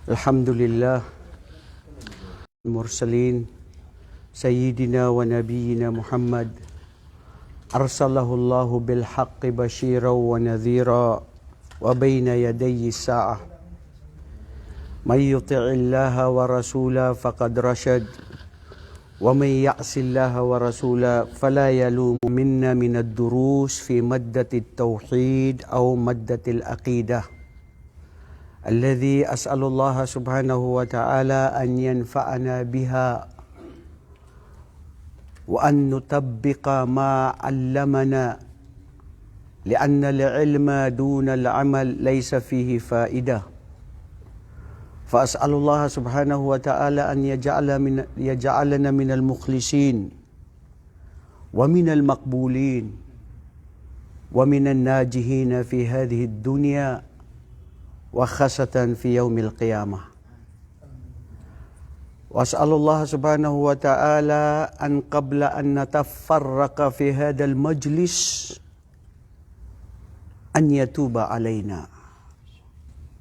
Alhamdulillah, mursalin, Sayyidina wa Nabiyyina Muhammad, arsalahu Allahu bil haqqi bashira wa nadhira wa bayna yadayi sa'ah. May yuti'illaha wa rasula faqad rashad, wa may ya'sillaha wa rasula fala yalumu minna min ad-durus fi maddati at-tauhid aw maddati al-aqidah. الذي أسأل الله سبحانه وتعالى أن ينفعنا بها وأن نطبق ما علمنا لأن العلم دون العمل ليس فيه فائدة. فأسأل الله سبحانه وتعالى أن يجعلنا من المخلصين ومن المقبولين ومن الناجحين في هذه الدنيا وخاصة في يوم القيامة. وأسأل الله سبحانه وتعالى أن قبل أن نتفرق في هذا المجلس أن يتوب علينا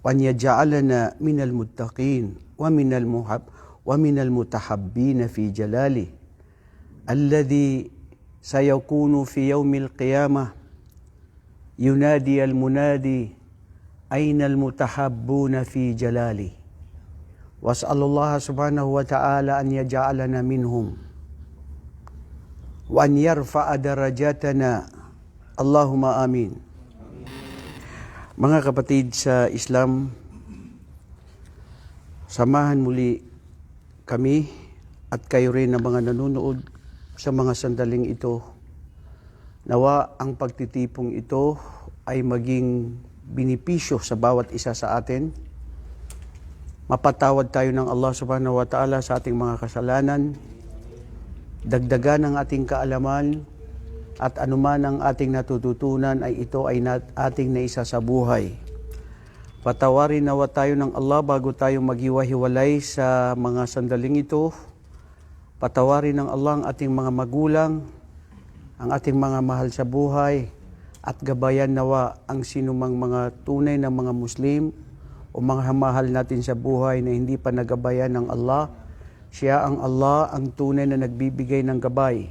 وأن يجعلنا من المتقين ومن المتحبين في جلاله الذي سيكون في يوم القيامة ينادي المنادي أين المتحبون في جلالي. وأسأل الله سبحانه وتعالى أن يجعلنا منهم وأن يرفع درجاتنا. Allahumma amin. Mga kapatid sa Islam, samahan muli kami at kayo rin na mga nanonood sa mga sandaling ito. Nawa ang pagtitipong ito ay maging binipisyo sa bawat isa sa atin. Mapatawad tayo ng Allah subhanahu wa ta'ala sa ating mga kasalanan, dagdagan ang ating kaalaman, at anuman ang ating natututunan ay ito ay ating naisa sa buhay. Patawarin nawa tayo ng Allah bago tayo maghiwa-hiwalay sa mga sandaling ito. Patawarin ng Allah ang ating mga magulang, ang ating mga mahal sa buhay, at gabayan nawa ang sinumang mga tunay na mga Muslim o mga mahal natin sa buhay na hindi pa nagabayan ng Allah. Siya ang Allah, ang tunay na nagbibigay ng gabay.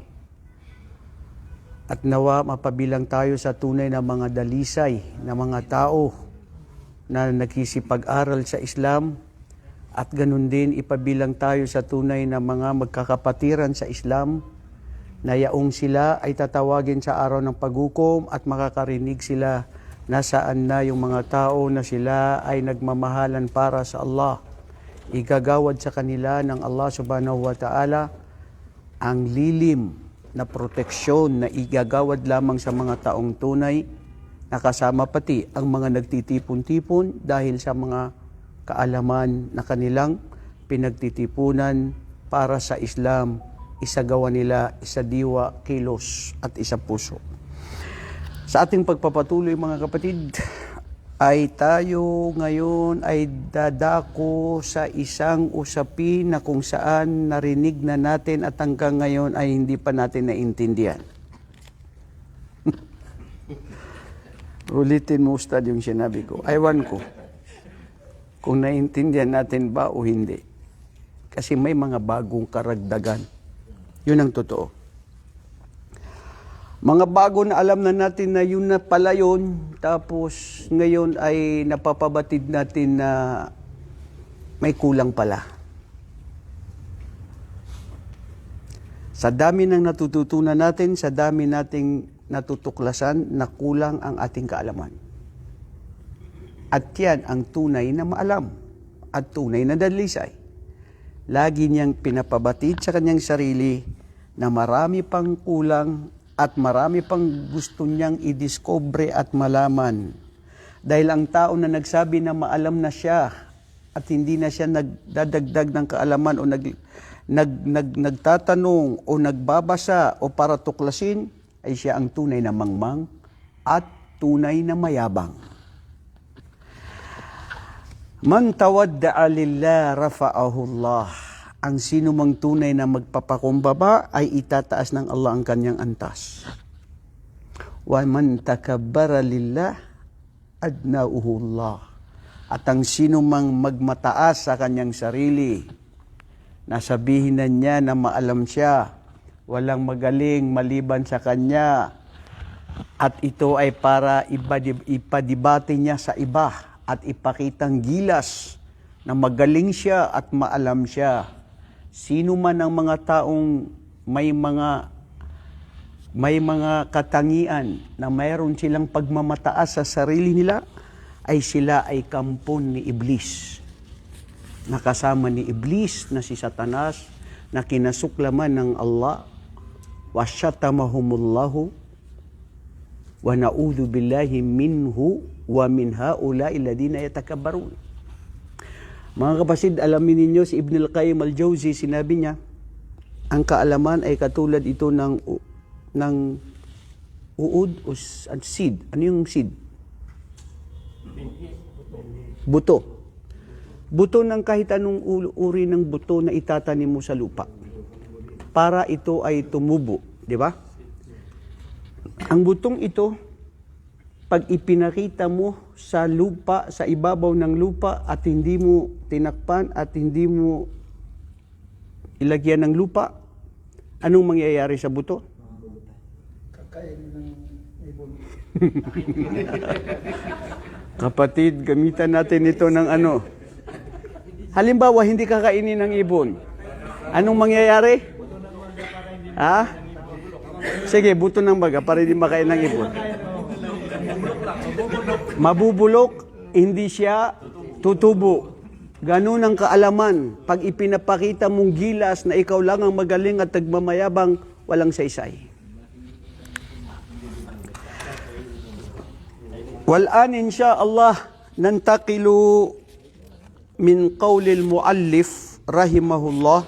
At nawa mapabilang tayo sa tunay na mga dalisay na mga tao na nakisipag-aral sa Islam, at ganun din ipabilang tayo sa tunay na mga magkakapatiran sa Islam na yaong sila ay tatawagin sa araw ng paghukom at makakarinig sila na saan na yung mga tao na sila ay nagmamahalan para sa Allah. Igagawad sa kanila ng Allah subhanahu wa ta'ala ang lilim na proteksyon na igagawad lamang sa mga taong tunay, na kasama pati ang mga nagtitipon-tipon dahil sa mga kaalaman na kanilang pinagtitipunan para sa Islam. Isagawa nila isa diwa, kilos at isa puso. Sa ating pagpapatuloy mga kapatid, ay tayo ngayon ay dadako sa isang usapin na kung saan narinig na natin at hanggang ngayon ay hindi pa natin naintindihan. Ulitin mo, Ustad, yung sinabi ko. Aywan ko kung naintindihan natin ba o hindi. Kasi may mga bagong karagdagan. Yun ang totoo. Mga bago na alam na natin na yun na pala yun, tapos ngayon ay napapabatid natin na may kulang pala. Sa dami ng natututunan natin, sa dami nating natutuklasan, na kulang ang ating kaalaman. At yan ang tunay na maalam at tunay na dalisay. Lagi niyang pinapabatid sa kanyang sarili na marami pang kulang at marami pang gusto niyang i-discover at malaman. Dahil ang tao na nagsabi na maalam na siya at hindi na siya nagdadagdag ng kaalaman o nagtatanong o nagbabasa o para tuklasin, ay siya ang tunay na mangmang at tunay na mayabang. Man tawadda'a lillah rafa'ahu Allah. Ang sino mang tunay na magpapakumbaba ay itataas ng Allah ang kanyang antas. Wa man takabbara lillah adnauhu Allah. At ang sino mang magmataas sa kanyang sarili, nasabihin na niya na maalam siya, walang magaling maliban sa kanya, at ito ay para ipadibate niya sa iba at ipakitang gilas na magaling siya at maalam siya. Sino man ang mga taong may mga katangian na mayroon silang pagmamataas sa sarili nila, ay sila ay kampon ni Iblis. Nakasama ni Iblis na si Satanas na kinasuklaman ng Allah, wa syatamahumullahu wa na'udhu billahi minhu wa min haula'i alladhina yatakabbarun. Mga kapatid, alamin ninyo si Ibn al-Qayyim al-Jawzi, sinabi niya, ang kaalaman ay katulad ito ng uod o seed. Ano yung seed? Buto. Buto ng kahit anong uri ng buto na itatanim mo sa lupa para ito ay tumubo, di ba? Ang butong ito, pag ipinakita mo sa lupa, sa ibabaw ng lupa at hindi mo tinakpan at hindi mo ilagyan ng lupa, anong mangyayari sa buto? Kakain ng ibon. Kapatid, gamitan natin ito ng ano. Halimbawa, hindi kakainin ng ibon. Anong mangyayari? Ha? Sige, buto ng baga para hindi makain ng ibon. Mabubulok, hindi siya tutubo. Ganun ang kaalaman. Pag ipinapakita mong gilas na ikaw lang ang magaling at nagmamayabang, walang saysay. Wal'an insyaallah nantaqilu min qawlil muallif rahimahullah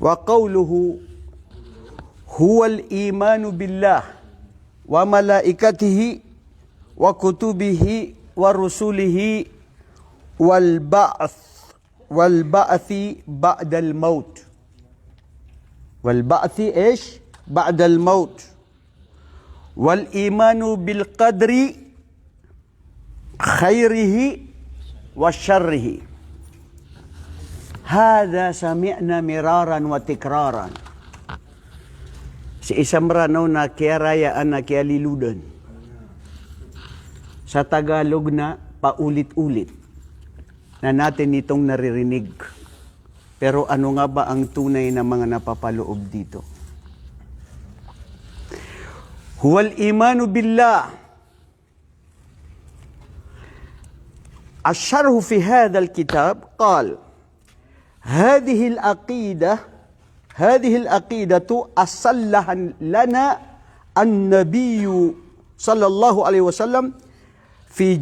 wa qawluhu huwal imanu billah wa malaikatihi wa kutubihi wa rusulihi wal ba'thi ba'dal maut. Wal ba'thi ish? Ba'dal maut. Wal imanu bil qadri khairihi wa syarrihi. Hada sami'na miraran wa tikraran. Si isamranaw na kiyarayaan na kiyaliludan. Sa Tagalog na paulit-ulit na natin itong naririnig. Pero ano nga ba ang tunay na mga napapaloob dito? Huwal imanu billah. Asharhu fi hadha al-kitab qal hadhihi al-aqidatu asallahan lana an-nabiy sallallahu alaihi wasallam fi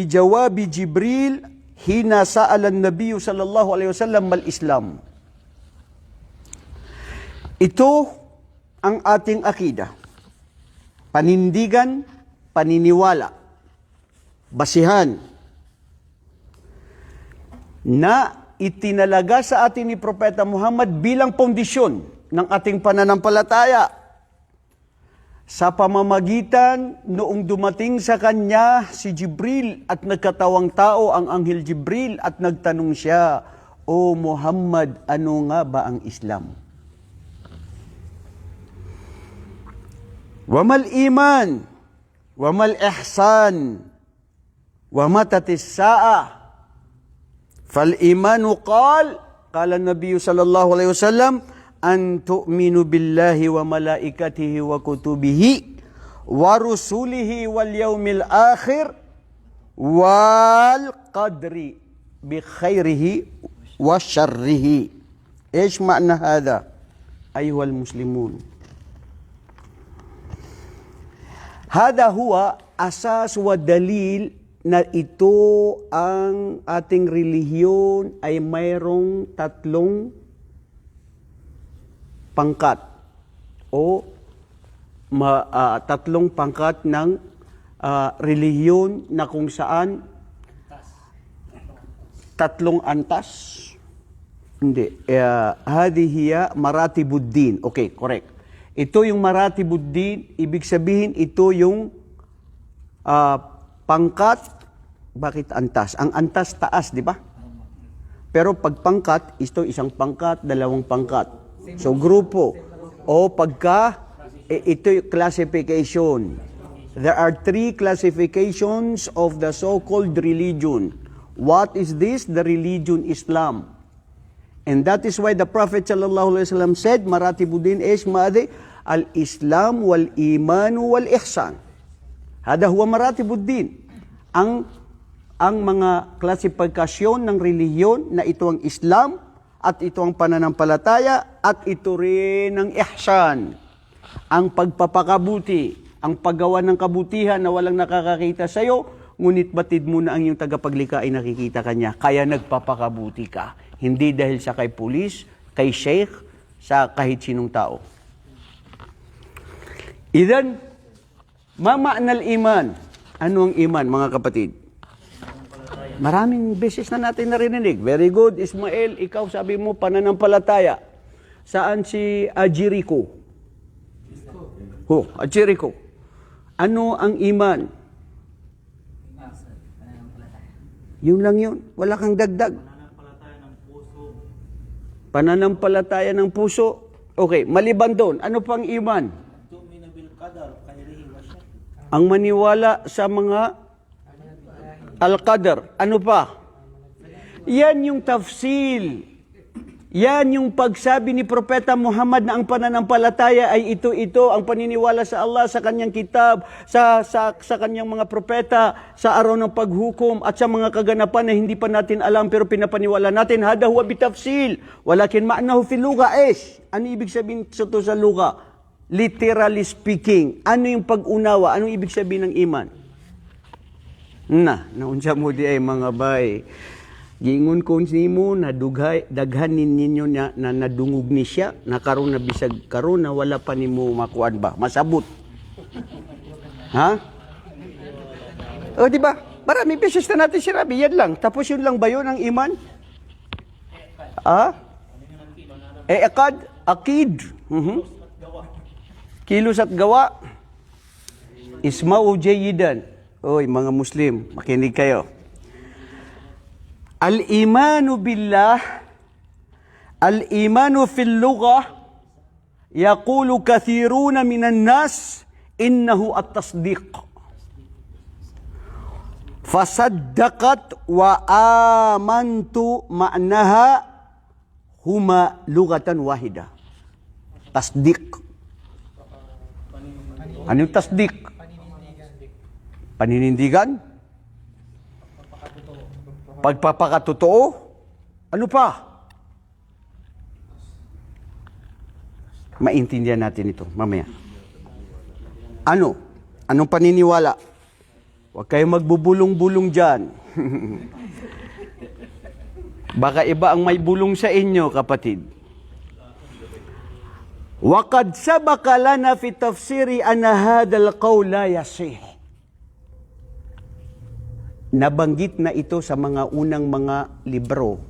jawab Jibril hina sa'ala an-nabiy sallallahu alaihi wasallam mal-Islam. Ito ang ating akida, panindigan, paniniwala, basihan, na itinalaga sa atin ni Propeta Muhammad bilang pundisyon ng ating pananampalataya sa pamamagitan noong dumating sa kanya si Jibril at nagkatawang tao ang Anghel Jibril at nagtanong siya, O Muhammad, ano nga ba ang Islam? Wamal iman, wamal ihsan, wamatatis sa'a. Fal imanu qala an-nabiy sallallahu alaihi wasallam, an tu'minu billahi wa malaikatihi wa kutubihi wa rusulihi wal yawmil akhir wal qadri bi khairihi wa syarrihi. Eesh ma'na hadha ayuhal muslimun? Hada huwa asas wa dalil na ito ang ating relihiyon ay mayroong tatlong pangkat o tatlong pangkat ng relihiyon na kung saan tatlong antas. Hindi. Hadihiya maratibuddin. Okay, correct. Ito yung maratibuddin, ibig sabihin ito yung pangkat, bakit antas? Ang antas taas, di ba? Pero pag pangkat, ito isang pangkat, dalawang pangkat. So grupo. O ito yung classification. There are 3 classifications of the so-called religion. What is this? The religion Islam. And that is why the Prophet ﷺ said, Maratibuddin Ma'adi, al-Islam wal-Imanu wal-Ihsan. Hada huwa Maratibuddin. Ang mga klasifikasyon ng relihiyon na ito ang Islam at ito ang pananampalataya at ito rin ang ihsan. Ang pagpapakabuti, ang paggawa ng kabutihan na walang nakakakita sa iyo, ngunit batid mo na ang iyong tagapaglikha ay nakikita kanya. Kaya nagpapakabuti ka. Hindi dahil sa kay pulis, kay sheikh, sa kahit sinong tao. Idan, mama'nal iman. Ano ang iman, mga kapatid? Maraming beses na natin narinig. Very good, Ismael, ikaw sabi mo pananampalataya. Saan si Ajirico? Ajirico. Ano ang iman? Yun lang yun. Wala kang dagdag. Pananampalataya ng puso. Okay, maliban doon. Ano pang iman? Ang maniwala sa mga Al-Qadar. Ano pa? Yan yung tafsil. Yan yung pagsabi ni Propeta Muhammad na ang pananampalataya ay ito, ang paniniwala sa Allah, sa kanyang kitab, sa kanyang mga propeta, sa araw ng paghukom, at sa mga kaganapan na hindi pa natin alam pero pinapaniwala natin. Hada huwa bitafsil. Walakin ma'nahu fil lugha ish. Ano ibig sabihin ito sa lugha? Literally speaking. Ano yung pag-unawa? Anong ibig sabihin ng iman? Naunsa mo di ay mga bay. Gingon ko nimo na daghanin ninyo na nadungog ni siya, na karon na bisag karon na wala pa nimo makuan ba? Masabot. Ha? O di ba? Marami beses na natin sinabi, yan lang. Tapos yun lang ba yun ang iman? Akid. Kilos at gawa. Isma'u jayidan. Oy, mga Muslim, makinig kayo. Al-imanu billah, al-imanu fil lugha, yaqulu kathiruna minan nas, innahu at-tasdiq. Fasaddaqat wa amantu ma'naha huma lughatan wahida. Tasdiq. Ano yung tasdiq? Paninindigan? Pagpapakatotoo? Ano pa? Maintindihan natin ito mamaya. Anong paniniwala? Huwag kayong magbubulong-bulong dyan. Baka iba ang may bulong sa inyo, kapatid. وَقَدْ سَبَقَ لَنَا فِي تَفْسِيرِ أَنَّ هَذَا الْقَوْلَ لَا يَصِحُ. Nabanggit na ito sa mga unang mga libro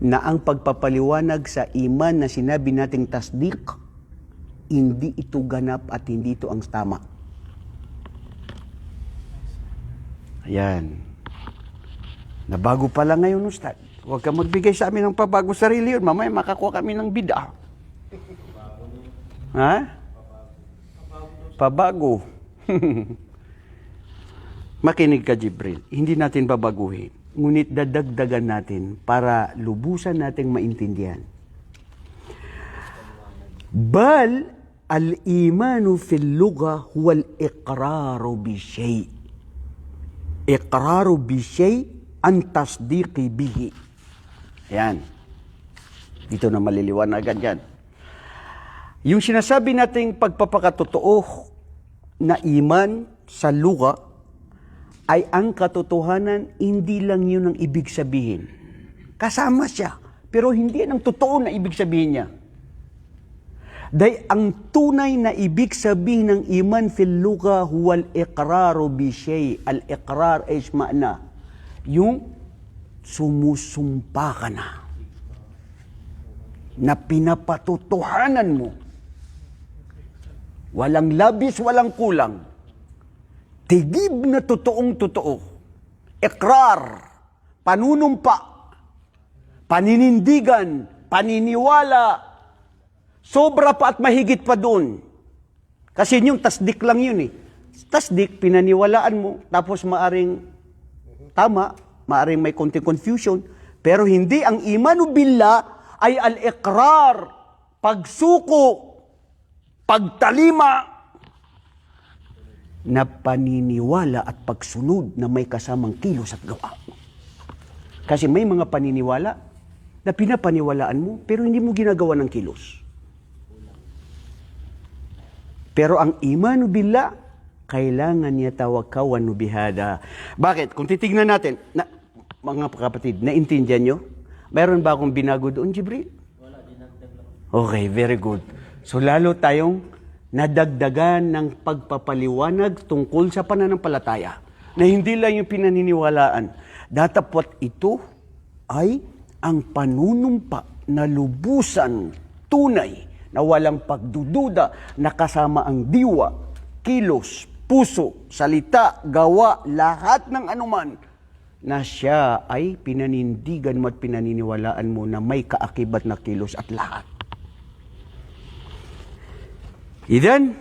na ang pagpapaliwanag sa iman na sinabi nating tasdik, hindi ito ganap at hindi ito ang tama. Ayan. Nabago pala ngayon, Ustad. Huwag ka magbigay sa amin ng pabago sarili yun. Mamaya makakuha kami ng bid'ah. Ha? Pabago. Makinig ka, Jibril. Hindi natin babaguhin. Ngunit dadagdagan natin para lubusan nating maintindihan. Bal al-imanu fil lugha huwa al-iqraru bi shay'. Iqraru bi shay' an tasdiqi bihi. Ayan. Dito na maliliwanagan yan. Yung sinasabi nating pagpapakatotoo na iman sa lugha ay ang katotohanan, hindi lang yun ang ibig sabihin. Kasama siya, pero hindi yan ang totoo na ibig sabihin niya. Dahil ang tunay na ibig sabihin ng iman fil lugha huwal iqraru bi shay. Al-iqrar ay ma'na. Yung sumusumpa ka na pinapatotohanan mo. Walang labis, walang kulang. tigib na totoong totoo, ikrar, panunumpa, paninindigan, paniniwala, sobra pa at mahigit pa doon. Kasi yung tasdik lang yun eh. Tasdik, pinaniwalaan mo, tapos maaring tama, maaring may konting confusion, pero hindi. Ang imanu billah ay al-iqrar, pagsuko, pagtalima, na paniniwala at pagsunod na may kasamang kilos at gawa. Kasi may mga paniniwala na pinapaniwalaan mo, pero hindi mo ginagawa ng kilos. Pero ang imanu billah, kailangan niya tawakawan bihada. Bakit? Kung titignan natin, mga kapatid, naintindihan nyo? Mayroon ba akong binago doon, Jibril? Wala, dinagdag lang. Okay, very good. So lalo tayong nadagdagan ng pagpapaliwanag tungkol sa pananampalataya na hindi lang yung pinaniniwalaan. Datapwat ito ay ang panunumpa na lubusan, tunay, na walang pagdududa, na kasama ang diwa, kilos, puso, salita, gawa, lahat ng anuman, na siya ay pinanindigan mo at pinaniniwalaan mo na may kaakibat na kilos at lahat. Idan,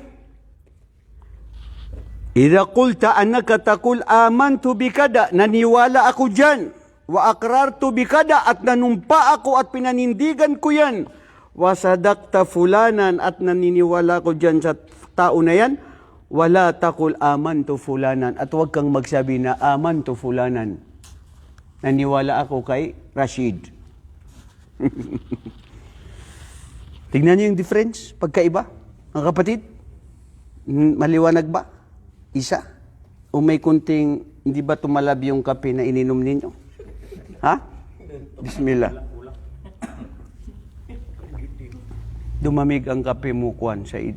idha qulta annaka taqul amantu bikada, naniwala ako dyan, wa akrartu bikada, at nanumpa ako at pinanindigan ko yan, wa sadaqta fulanan, at naniniwala ko dyan sa tao na yan, wala taqul amantu fulanan, at huwag kang magsabi na amantu fulanan, naniwala ako kay Rashid. Tignan niyo yung difference, pagkaiba, mga kapatid. Maliwanag ba? Isa? O may kunting, hindi ba tumalab yung kape na ininom ninyo? Ha? Bismillah. Dumamig ang kape mo, Kwan, Said.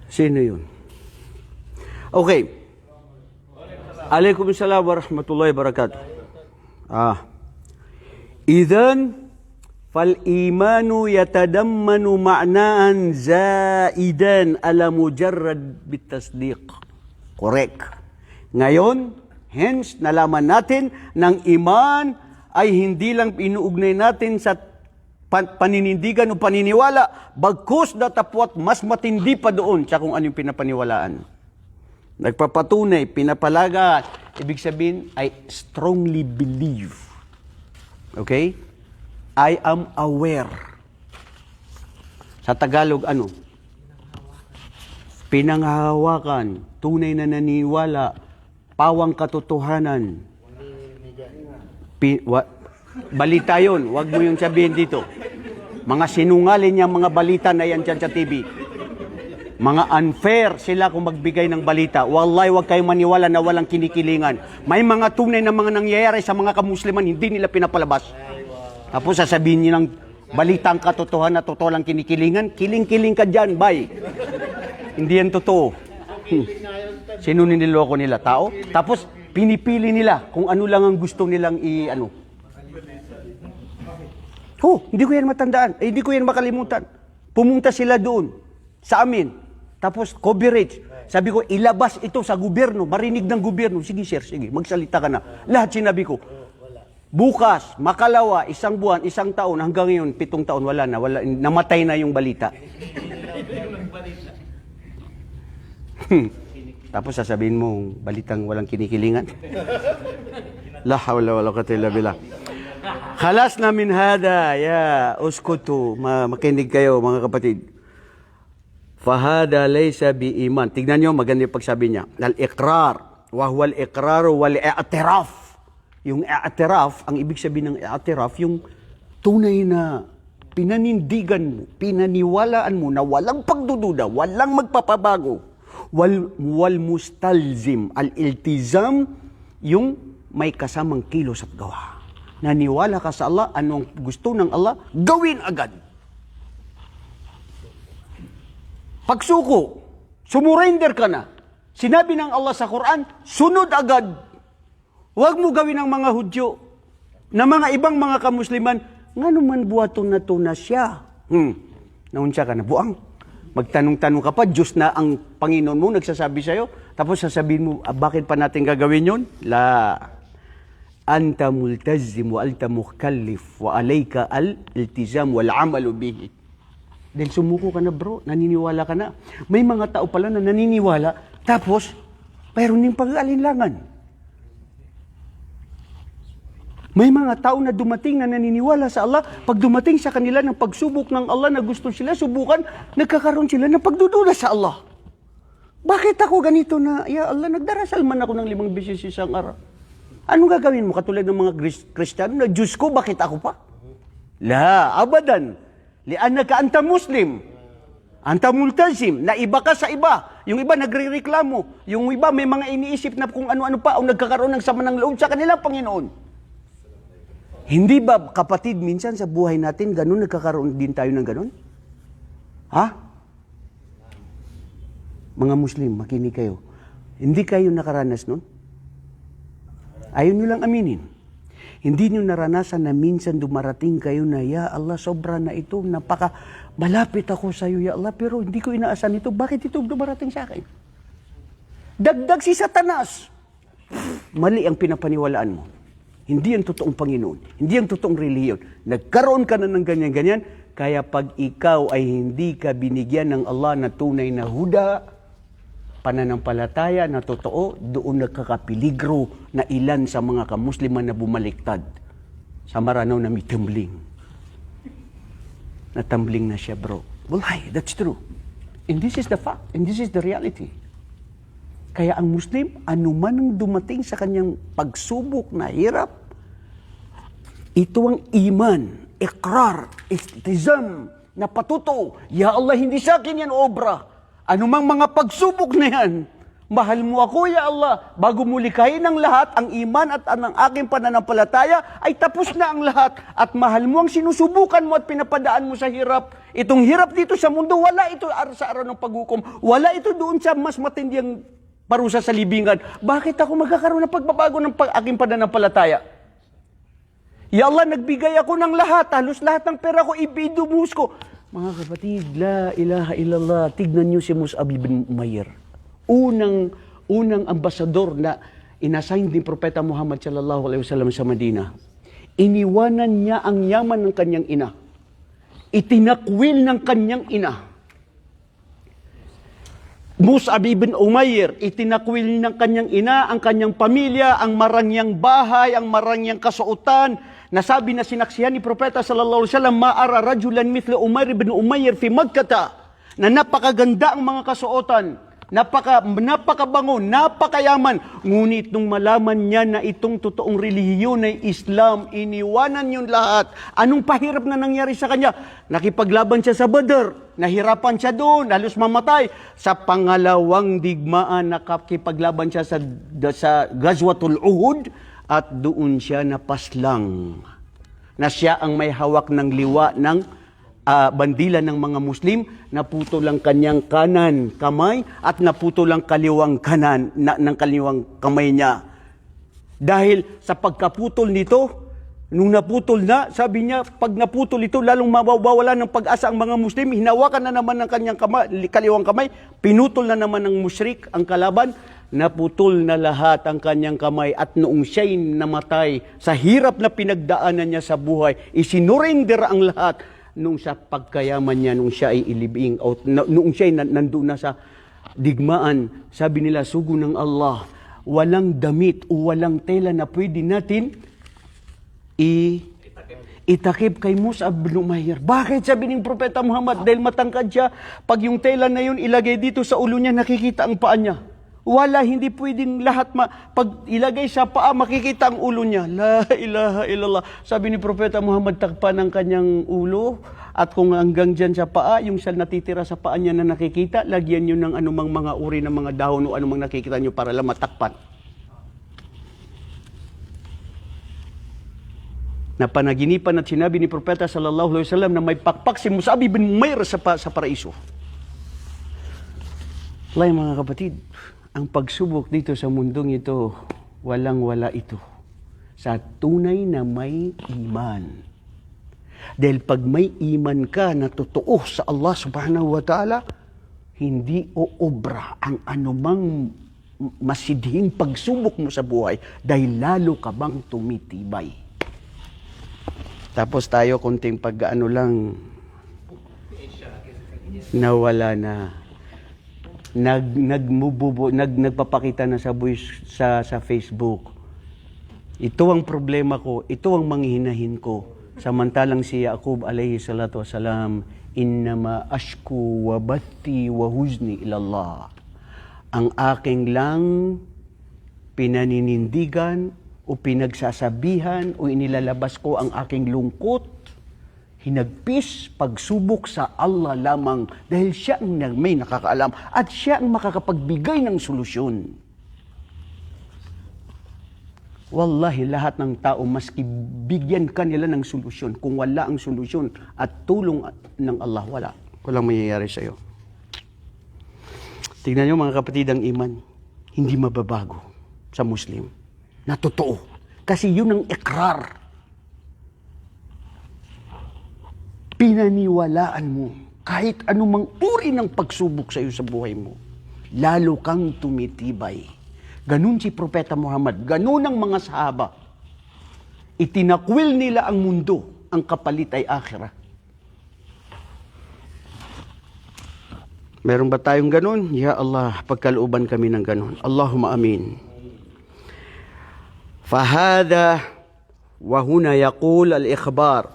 Sino yun? Okay. Alaikumussalam warahmatullahi wabarakatuh. Idhan, fal-imanu yatadammanu ma'naan zaidan ala mujarrad bitasdiq. Correct. Ngayon, hence, nalaman natin ng iman ay hindi lang inuugnay natin sa paninindigan o paniniwala, bagkus datapwat mas matindi pa doon sa kung ano yung pinapaniwalaan. Nagpapatunay, pinapalaga, ibig sabihin, I strongly believe. Okay? I am aware. Sa Tagalog, ano? Pinanghahawakan, tunay na naniwala, pawang katotohanan. Balita yun, wag mo yung sabihin dito. Mga sinungaling yung mga balita na yan dyan sa TV. Mga unfair sila kung magbigay ng balita. Wallahi, wag kayong maniwala na walang kinikilingan. May mga tunay na mga nangyayari sa mga kamusliman, hindi nila pinapalabas. Tapos sasabihin niyo ng balitang katotohanan na totoo lang kinikilingan, kiling-kiling ka dyan, bye. Hindi yan totoo. Sino niloloko nila? Tao? Tapos pinipili nila kung ano lang ang gusto nilang i-ano. Hindi ko yan matandaan. Hindi ko yan makalimutan. Pumunta sila doon sa amin. Tapos coverage. Sabi ko, ilabas ito sa gobyerno. Marinig ng gobyerno. Sige sir, sige. Magsalita ka na. Lahat sinabi ko. Bukas, makalawa, isang buwan, isang taon, hanggang ngayon, 7 taon, wala na. Namatay na yung balita. Tapos sasabihin mo, balitang walang kinikilingan. La hawla wala quwwata illa billah. Khalas na min hada, ya uskutu, makinig kayo mga kapatid. Fahada laysa bi iman. Tignan niyo, maganda yung pagsabi niya. Al-iqrar, wa huwa al-iqrar wal i'tiraf. Yung i'tiraf, ang ibig sabihin ng i'tiraf, yung tunay na pinanindigan mo, pinaniwalaan mo na walang pagdududa, walang magpapabago. Wal mustalzim, al-iltizam, yung may kasamang kilos at gawa. Naniwala ka sa Allah, anong gusto ng Allah, gawin agad. Pagsuko, sumurrender ka na. Sinabi ng Allah sa Quran, sunod agad. Huwag mo gawin ng mga Hudyo, na mga ibang mga kamusliman, nga naman buhaton na to na siya. Naunsa ka na, buang. Magtanong-tanong ka pa, Diyos na ang Panginoon mo, nagsasabi sa'yo. Tapos sasabihin mo, bakit pa natin gagawin yun? La. Anta multazim wa alta mukallif wa alayka al-iltizam wal amalu bihi. Dahil sumuko ka na bro, naniniwala ka na. May mga tao pala na naniniwala, tapos, mayroon din pag-alinlangan. May mga tao na dumating na naniniwala sa Allah, pag dumating sa kanila ng pagsubok ng Allah na gusto sila subukan, nagkakaroon sila ng pagdududa sa Allah. Bakit ako ganito na, ya Allah, nagdarasal man ako ng 5 beses isang araw. Anong gagawin mo? Katulad ng mga Kristiyano na, Diyos ko, bakit ako pa? La, abadan. Li'annaka anta Muslim. Anta multazim. Na iba ka sa iba. Yung iba nagre-reklamo. Yung iba may mga iniisip na kung ano-ano pa o nagkakaroon ng sama ng loob sa kanilang Panginoon. Hindi ba, kapatid, minsan sa buhay natin, ganun, nagkakaroon din tayo ng ganun? Ha? Mga Muslim, makinig kayo. Hindi kayo nakaranas nun? Ayaw nyo lang aminin. Hindi nyo naranasan na minsan dumarating kayo na, ya Allah, sobra na ito, malapit ako sa iyo, ya Allah, pero hindi ko inaasahan ito. Bakit ito dumarating sa akin? Dagdag si Satanas. Mali ang pinapaniwalaan mo. Hindi ang totoong Panginoon. Hindi ang totoong relihiyon. Nagkaroon ka na ng ganyan-ganyan, kaya pag ikaw ay hindi ka binigyan ng Allah na tunay na huda, pananampalataya na totoo, doon nagkakapiligro na ilan sa mga kamusliman na bumaliktad sa Maranao na may tumbling. Natumbling na siya, bro. Wallahi, that's true. And this is the fact. And this is the reality. Kaya ang Muslim, anuman ang dumating sa kanyang pagsubok na hirap, ito ang iman, ikrar, istizam, na patuto. Ya Allah, hindi sa akin yan obra. Anumang mga pagsubok na yan, mahal mo ako, ya Allah. Bago mo likayin ang lahat, ang iman at ang aking pananampalataya, ay tapos na ang lahat. At mahal mo ang sinusubukan mo at pinapadaan mo sa hirap. Itong hirap dito sa mundo, wala ito sa araw ng paghukom. Wala ito doon sa mas matinding parusa sa libingan. Bakit ako magkakaroon ng pagbabago ng aking pananampalataya? Ya Allah, nagbigay ako ng lahat. Halos lahat ng pera ko, ibidumuhos ko. Mga kapatid, la ilaha illallah, tignan niyo si Mus'ab ibn Umayr. Unang ambasador na inassign ni Propeta Muhammad sallallahu alaihi wasallam sa Medina. Iniwanan niya ang yaman ng kanyang ina. Itinakwil ng kanyang ina. Mus'ab ibn Umayr, itinakwil ng kanyang ina, ang kanyang pamilya, ang marangyang bahay, ang marangyang kasuotan. Nasabi na sinaksihan ni Propeta sallallahu alaihi wasallam, ma'ara rajulan mithla Umayr ibn Umayr fi Makkah, na napakaganda ang mga kasuotan, napakabango, napakayaman. Ngunit nung malaman niya na itong totoong relihiyon ay Islam, iniwanan yung lahat. Anong pahirap na nangyari sa kanya? Nakipaglaban siya sa Badr, nahirapan siya doon, halos mamatay. Sa pangalawang digmaan, nakipaglaban siya sa Ghazwatul Uhud, at doon siya napaslang. Na siya ang may hawak ng liwa ng bandila ng mga Muslim, naputo lang kanyang kanan kamay at naputo lang kaliwang kanan ng kaliwang kamay niya. Dahil sa pagkaputol nito, nung naputol na, sabi niya, pag naputol ito, lalong mawawala ng pag-asa ang mga Muslim. Hinawakan na naman ng kanyang kaliwang kamay, pinutol na naman ng musyrik ang kalaban, naputol na lahat ang kanyang kamay, at noong siya'y namatay sa hirap na pinagdaanan niya sa buhay, isinurinder ang lahat. Nung sa pagkayaman niya, nung siya ay ilibing, o noong siya ay nandun na sa digmaan, sabi nila, sugo ng Allah, walang damit o walang tela na pwede natin itakip kay Mus'ab bin Umayr. Bakit? Sabi ng Propeta Muhammad, dahil matangkad siya, pag yung tela na yun ilagay dito sa ulo niya, nakikita ang paa niya. Wala, hindi pwedeng lahat pag ilagay sa paa, makikita ang ulo niya. La ilaha illallah. Sabi ni Propeta Muhammad, takpan ang kanyang ulo, at kung hanggang dyan sa paa, yung sal natitira sa paa niya na nakikita, lagyan niyo ng anumang mga uri ng mga dahon o anumang nakikita niyo para lang matakpan. Napanaginipan at sinabi ni Propeta sallallahu alaihi wasallam na may pakpak si Mus'ab bin Umayr sa paraiso. Lay mga kapatid, ang pagsubok dito sa mundong ito, walang-wala ito sa tunay na may iman. Dahil pag may iman ka na totoo sa Allah subhanahu wa ta'ala, hindi oobra ang anumang masidhing pagsubok mo sa buhay dahil lalo ka bang tumitibay. Tapos tayo konting pag-ano lang, nawala na. Nagpapakita na sa sa Facebook. Ito ang problema ko, ito ang manghihinahin ko. Samantalang si Yaqub alayhi salatu wasalam, innama ashku wa batti wa huzni ilallah. Ang aking lang pinaninindigan o pinagsasabihan o inilalabas ko ang aking lungkot, hinagpis, pagsubok sa Allah lamang dahil siya ang may nakakaalam at siya ang makakapagbigay ng solusyon. Wallahi, lahat ng tao, maski bigyan ka nila ng solusyon, kung wala ang solusyon at tulong ng Allah, walang mayayari sa iyo. Tignan niyo mga kapatid, ang iman, hindi mababago sa Muslim. Na totoo. Kasi yun ang ikrar. Pinaniwalaan mo kahit anumang uri ng pagsubok sa iyo sa buhay mo. Lalo kang tumitibay. Ganun si Propeta Muhammad. Ganun ang mga sahaba. Itinakwil nila ang mundo. Ang kapalit ay akhirah. Meron ba tayong ganun? Ya Allah, pagkalooban kami ng ganun. Allahumma amin. Fahada wa huna yaqul al-ikhbar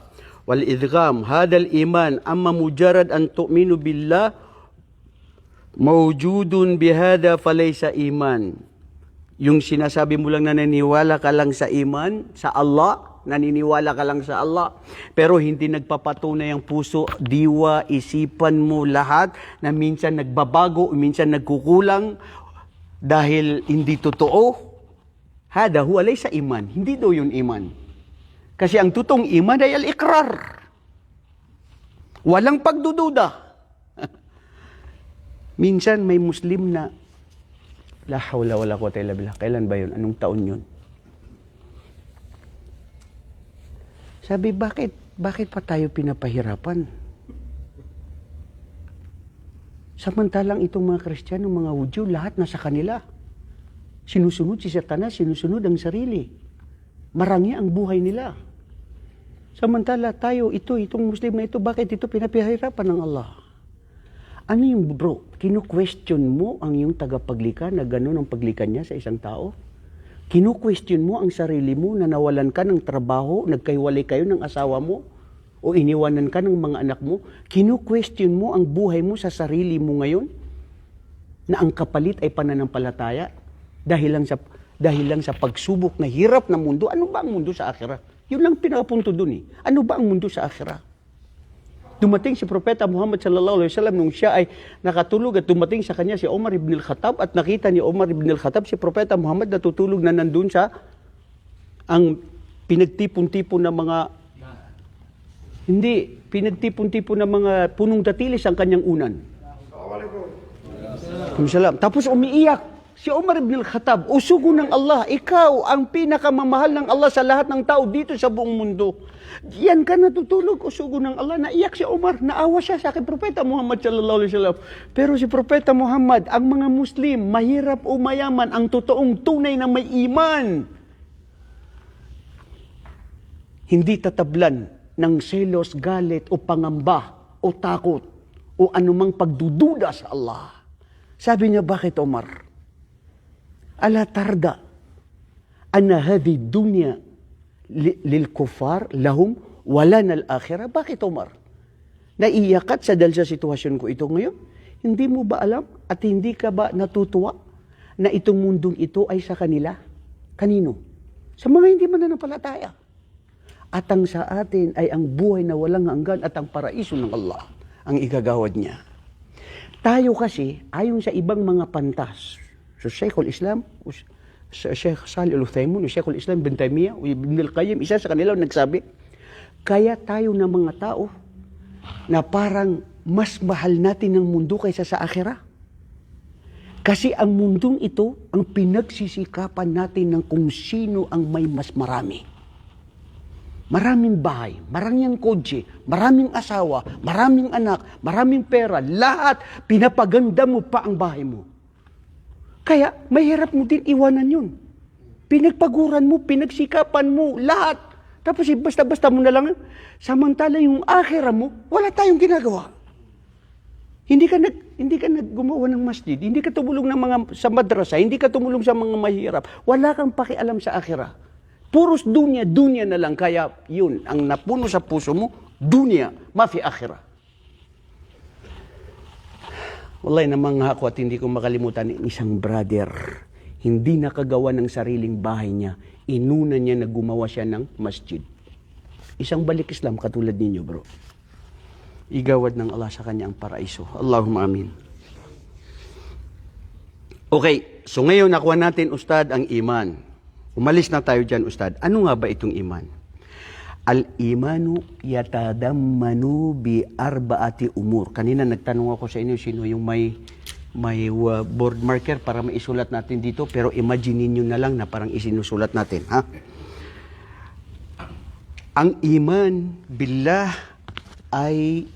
wal-idgham. Hada al-iman amma mujarrad an tu'minu billah mawjudun bihada falaysa iman. Yung sinasabi mo lang na naniniwala ka lang sa iman, sa Allah, naniniwala ka lang sa Allah, pero hindi nagpapatunay ang puso, diwa, isipan mo lahat na minsan nagbabago, minsan nagkukulang dahil hindi totoo. Hada huwa laysa iman. Hindi daw yun iman. Kasi ang totoong iman ay al-ikrar. Walang pagdududa. Minsan may Muslim na la hawla wala quwwata illa billah. Kailan ba yun? Anong taon yun? Sabi, bakit pa tayo pinapahirapan? Samantalang itong mga Kristiyano, mga Hudyo, lahat nasa kanila. Sinusunod si Satanas, sinusunod ang sarili. Marangya ang buhay nila. Samantala tayo, itong Muslim na ito, bakit ito pinapahirapan ng Allah? Ano yung bro? Kino-question mo ang yung tagapaglikha na gano'n ang paglikha niya sa isang tao? Kino-question mo ang sarili mo na nawalan ka ng trabaho, nagkaiwalay kayo ng asawa mo, o iniwanan ka ng mga anak mo? Kino-question mo ang buhay mo sa sarili mo ngayon? Na ang kapalit ay pananampalataya? Dahil lang sa pagsubok na hirap na mundo. Ano ba ang mundo sa akhirah? Yun lang pinapunto dun eh. Ano ba ang mundo sa akhirah? Dumating si Propeta Muhammad sallallahu alaihi wasallam nung siya ay nakatulog at dumating sa kanya si Umar ibn al-Khattab at nakita ni Umar ibn al-Khattab si Propeta Muhammad natutulog na nandun sa ang pinagtipon-tipon ng mga pinagtipon-tipon ng mga punong datilis ang kanyang unan. Assalamualaikum. Tapos umiiyak si Umar ibn al-Khattab, o sugo ng Allah, ikaw ang pinakamamahal ng Allah sa lahat ng tao dito sa buong mundo. Yan ka natutulog, o sugo ng Allah. Naiyak si Umar, naawa siya sa akin Propeta Muhammad sallallahu alaihi wasallam. Pero si Propeta Muhammad, ang mga Muslim, mahirap o mayaman, ang totoong tunay na may iman, hindi tatablan ng selos, galit o pangamba o takot o anumang pagdududa sa Allah. Sabi niya, bakit Umar? Ala tarda anna hadhi dunya lil kufar lahum wala nal akhirah. Bakit Umar? Naiyakat sa dahil sa sitwasyon ko ito ngayon? Hindi mo ba alam at hindi ka ba natutuwa na itong mundong ito ay sa kanila? Kanino? Sa mga hindi mananampalataya. At ang sa atin ay ang buhay na walang hanggan at ang paraiso ng Allah ang igagawad niya. Tayo kasi, ayon sa ibang mga pantas, so Sheikhul Islam, Sheikh Salih Al-Uthaymin, Sheikhul Islam bin Taymiyyah, Ibn Al-Qayyim, isa sa kanila nagsabi, kaya tayo na mga tao na parang mas mahal natin ang mundo kaysa sa akhirah. Kasi ang mundong ito, ang pinagsisikapan natin ng kung sino ang may mas marami. Maraming bahay, maraming kotse, maraming asawa, maraming anak, maraming pera, lahat, pinapaganda mo pa ang bahay mo. Kaya, mahirap mo din iwanan yun. Pinagpaguran mo, pinagsikapan mo, lahat. Tapos basta-basta mo na lang. Samantala yung akhira mo, wala tayong ginagawa. Hindi ka naggumawa ng masjid, hindi ka tumulong ng mga sa madrasa, hindi ka tumulong sa mga mahirap. Wala kang pakialam sa akhira. Puros dunya na lang. Kaya yun, ang napuno sa puso mo, dunya, mafi akhira. Wallahi namang ako at hindi ko makalimutan ng isang brother. Hindi nakagawa ng sariling bahay niya. Inuna niya na gumawa siya ng masjid. Isang balik Islam katulad ninyo, bro. Igawad ng Allah sa kanya ang paraiso. Allahumma amin. Okay, so ngayon nakuha natin, Ustad, ang iman. Umalis na tayo dyan, Ustad. Ano nga ba itong iman? Al-imanu yatadammanu bi arbaati umur. Kanina nagtanong ako sa inyo sino yung may board marker para maisulat natin dito, pero imagine niyo na lang na parang isinusulat natin, ha? Ang iman billah ay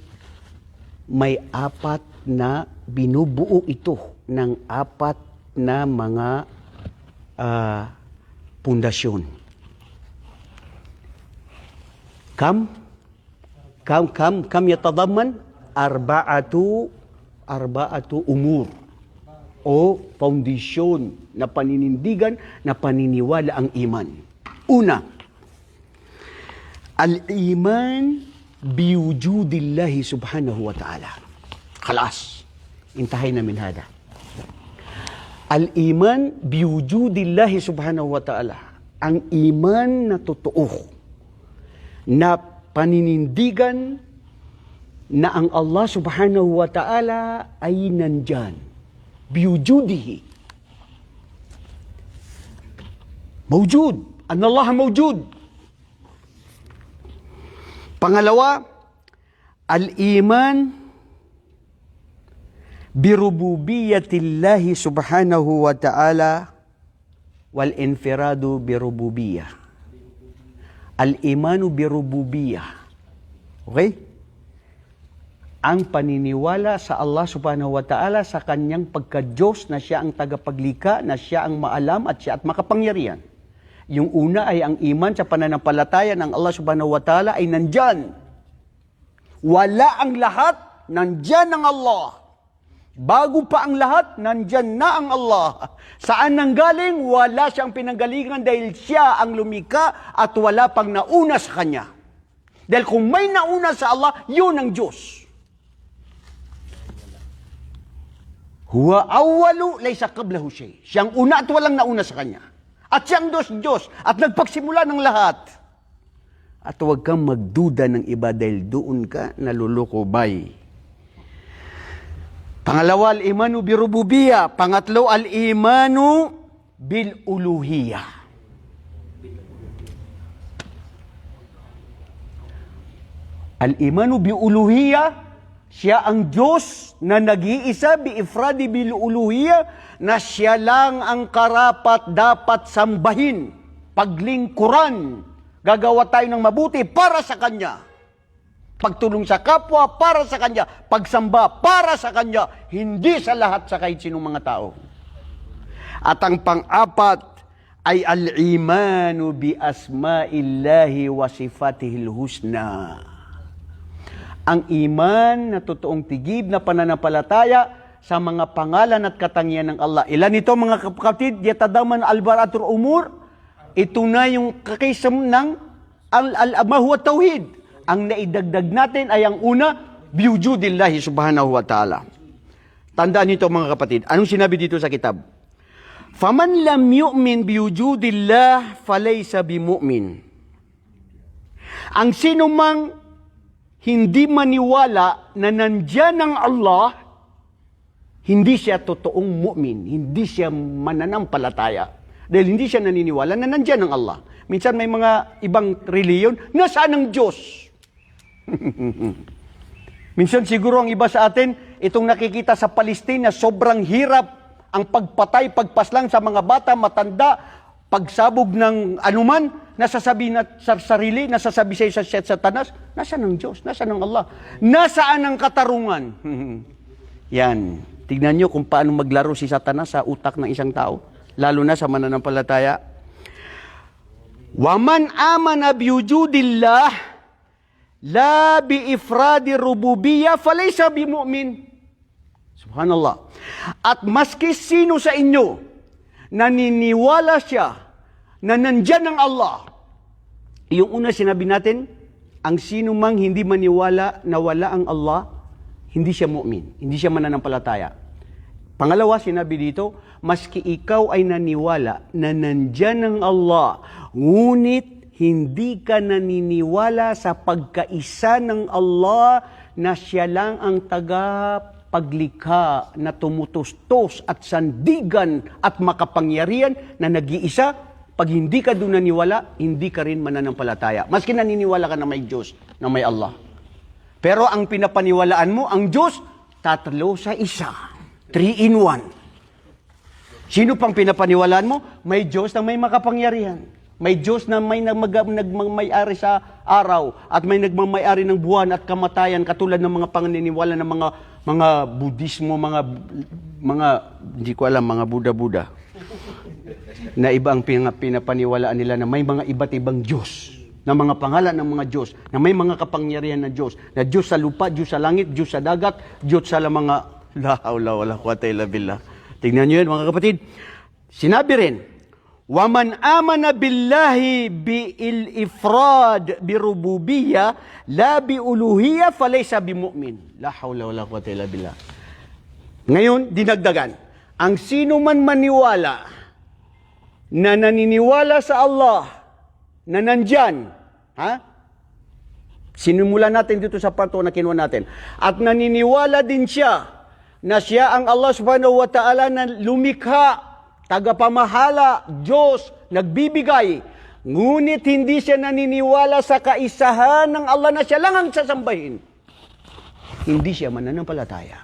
may apat na binubuo ito ng apat na mga pundasyon. Kam yatadamman arba'atu umur o foundation na paninindigan, na paniniwala ang iman. Una, al-iman biwujudillahi subhanahu wa ta'ala. Khalas. Intahay na min hada. Al-iman biwujudillahi subhanahu wa ta'ala. Ang iman na totoo, na paninindigan na ang Allah subhanahu wa ta'ala ay nandyan. Biwujudihi. Mawjud. An Allah mawjud. Pangalawa, al-iman birububiyatillahi subhanahu wa ta'ala wal infiradu birububiyah. Al-imanu birububiyah. Okay? Ang paniniwala sa Allah subhanahu wa ta'ala sa kanyang pagka-Diyos na siya ang tagapaglika, na siya ang maalam at siya at makapangyarihan. Yung una ay ang iman sa pananampalataya ng Allah subhanahu wa ta'ala ay nandyan. Wala ang lahat, nandyan ang Allah. Bago pa ang lahat, nandyan na ang Allah. Saan nanggaling? Wala siyang pinanggalingan dahil siya ang lumika at wala pang nauna sa kanya. Dahil kung may nauna sa Allah, yun ang Diyos. Huwa awwalu laysa qablahu shay. Siyang una at walang nauna sa kanya. At siyang Diyos at nagpagsimula ng lahat. At huwag kang magduda ng iba dahil doon ka nalulukobay. Pangalawa, al-imanu birububiyah. Pangatlo, al-imanu bil-uluhiyah. Al-imanu bil-uluhiyah, siya ang Diyos na nag-iisa bi-ifradi bil-uluhiyah, na siya lang ang karapat dapat sambahin, paglingkuran. Gagawa tayo ng mabuti para sa Kanya. Pagtulong sa kapwa, para sa Kanya. Pagsamba, para sa Kanya. Hindi sa lahat sa kahit sinong mga tao. At ang pang-apat ay al-imanu bi asma'illahi wa sifatihil husna. Ang iman na totoong tigib na pananampalataya sa mga pangalan at katangian ng Allah. Ilan ito mga kapatid? Yatadaman al-baratul umur. Ito na yung kakisam ng al-mahuwa tawhid. Ang naidagdag natin ay ang una, biwujudillahi subhanahu wa ta'ala. Tandaan nito mga kapatid. Anong sinabi dito sa kitab? Faman lam yu'min biwujudillah falaysa bimu'min. Ang sino mang hindi maniwala na nandyan ang Allah, hindi siya totoong mu'min, hindi siya mananampalataya. Dahil hindi siya naniniwala na nandyan ang Allah. Minsan may mga ibang reliyon, nasaan ang Diyos? Minsan siguro ang iba sa atin, itong nakikita sa Palestina, sobrang hirap ang pagpatay, pagpaslang sa mga bata, matanda, pagsabog ng anuman, nasasabi na sa sarili, nasasabi sa Satanas, nasaan ang Diyos? Nasaan ang Allah? Nasaan ang katarungan? Yan. Tignan nyo kung paano maglaro si Satanas sa utak ng isang tao, lalo na sa mananampalataya. Waman amana biwujudillah la biifradi rububiyya falaysa bimu'min. Subhanallah. At maski sino sa inyo naniniwala siya na nandyan ang Allah. Yung una sinabi natin, ang sino mang hindi maniwala na wala ang Allah, hindi siya mu'min, hindi siya mananampalataya. Pangalawa, sinabi dito, maski ikaw ay naniwala na nandyan ang Allah, ngunit hindi ka naniniwala sa pagkaisa ng Allah na siya lang ang tagapaglikha na tumutustos at sandigan at makapangyarihan na nag-iisa. Pag hindi ka doon naniwala, hindi ka rin mananampalataya. Maski naniniwala ka na may Diyos, na may Allah. Pero ang pinapaniwalaan mo, ang Diyos, tatlo sa isa. 3 in 1. Sino pang pinapaniwalaan mo? May Diyos na may makapangyarihan. May Diyos na may nagmamay-ari sa araw at may nagmamay-ari ng buwan at kamatayan katulad ng mga pangininiwala ng mga Budismo, mga hindi ko alam, mga Buddha na iba ang pinapaniwalaan nila na may mga iba't ibang Diyos, na mga pangalan ng mga Diyos, na may mga kapangyarihan na Diyos, na Diyos sa lupa, Diyos sa langit, Diyos sa dagat, Diyos sa mga la hawla wala quwwata illa billah. Tingnan niyo yun, mga kapatid. Sinabi rin, waman amana billahi bil-ifrad birububiyya la biuluhiyya falaysa bimu'min. La hawla wala quwwata illa billah. Ngayon, dinagdagan, ang sino man maniwala na naniniwala sa Allah na nandyan, sinimula natin dito sa part 2 na kinuha natin, at naniniwala din siya na siya ang Allah subhanahu wa ta'ala na lumikha, tagapamahala, Diyos, nagbibigay. Ngunit hindi siya naniniwala sa kaisahan ng Allah na siya lang ang sasambahin. Hindi siya mananampalataya.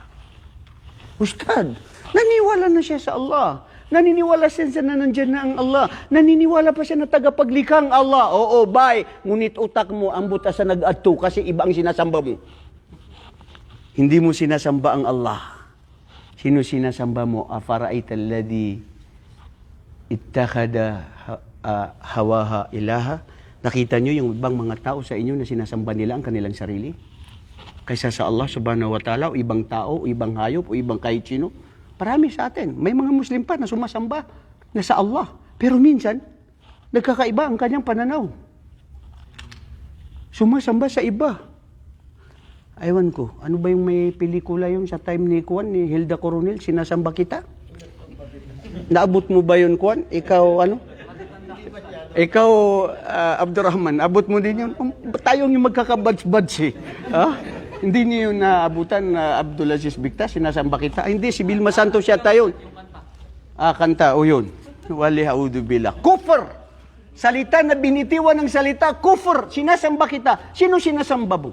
Ustad, naniwala na siya sa Allah. Naniniwala siya na nandyan na ang Allah. Naniniwala pa siya na tagapaglikha ang Allah. Oo, bye. Ngunit utak mo ang buta sa nag-adto kasi iba ang sinasamba mo. Hindi mo sinasamba ang Allah. Sino sinasamba mo? Afara'aita alladhi ittakhadha hawaha ilaha. Nakita nyo yung ibang mga tao sa inyo na sinasamba nila ang kanilang sarili? Kaysa sa Allah subhanahu wa ta'ala, o ibang tao, o ibang hayop, o ibang kahit sino. Parami sa atin. May mga Muslim pa na sumasamba na sa Allah. Pero minsan, nagkakaiba ang kanyang pananaw. Sumasamba sa iba. Aywan ko, ano ba yung may pelikula yung sa time ni Kuan, ni Hilda Coronel, sinasamba kita? Naabot mo ba yun, Kuan? Ikaw, ano? Ikaw, Abdurrahman, abot mo din yun? Tayong yung magkakabads-bads eh. Hindi niyo yung naabutan na Abdulaziz Bicta, sinasamba kita? Hindi, si Vilma Santos siya tayo. Kanta, o yun. Wali haudu billah. Kufr! Salita na binitiwan ng salita, kufr! Sinasamba kita. Sino sinasamba mo?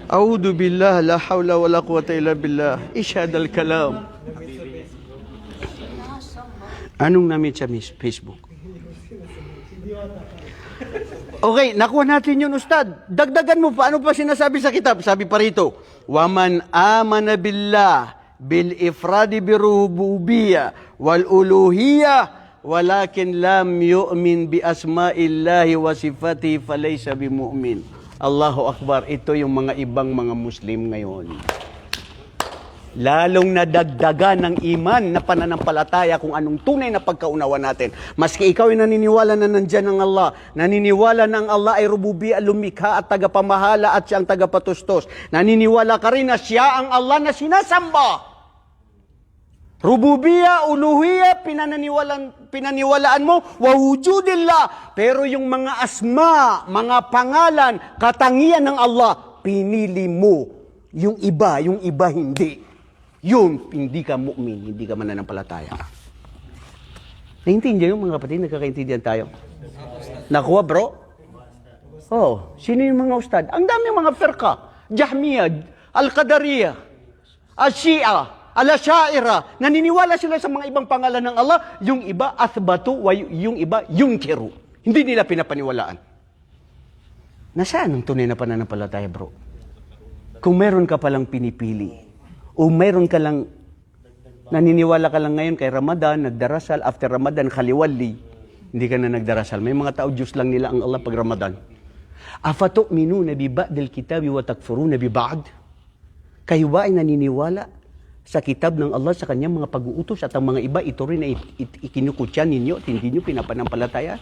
A'udhu billah, la hawla wa la quwwata illa billah. Ishad al-kalam. Anong namit sa Facebook? Okay, nakuha natin yun, Ustad. Dagdagan mo pa. Ano pa sinasabi sa kitab? Sabi pa rito, waman amana billah bil-ifradi birububiyya wal-uluhiyya walakin lam yu'min bi asma'illahi wa sifatihi falaysa bimu'min. Allahu Akbar, ito yung mga ibang mga Muslim ngayon. Lalong nadagdagan ng iman na pananampalataya kung anong tunay na pagkaunawa natin. Maski ikaw ay naniniwala na nandyan ang Allah, naniniwala na ang Allah ay rububiyya, lumikha at tagapamahala at siyang tagapatustos. Naniniwala ka rin na siya ang Allah na sinasamba. Rububiyya, uluhiyya, pinaniwalaan mo, wa wujudillah. Pero yung mga asma, mga pangalan, katangian ng Allah, pinili mo. Yung iba hindi. Yun, hindi ka mu'min, hindi ka mananampalataya. Naintindihan yung mga kapatid, nagkakaintindihan tayo. Nakuha, bro? Oh, sino yung mga ustad? Ang dami mga firqa. Jahmiya, Al-Qadariyah, Al-Shia, al-Asy'ariyah, naniniwala sila sa mga ibang pangalan ng Allah, yung iba athbatu, yung iba yunkiru. Hindi nila pinapaniwalaan. Nasaan ang tunay na pananampalataya, bro? Kung meron ka palang pinipili, o meron ka lang, naniniwala ka lang ngayon kay Ramadan, nagdarasal, after Ramadan, khaliwali, hindi ka na nagdarasal. May mga tao, Diyos lang nila ang Allah pag Ramadan. Afatu'minuna bi ba'dil kitabi wa takfuruna bi ba'd? Kayo ba ay naniniwala sa kitab ng Allah, sa kanyang mga pag-uutos, at ang mga iba, ito rin ay ikinukutyan ninyo at hindi nyo pinapanampalataya?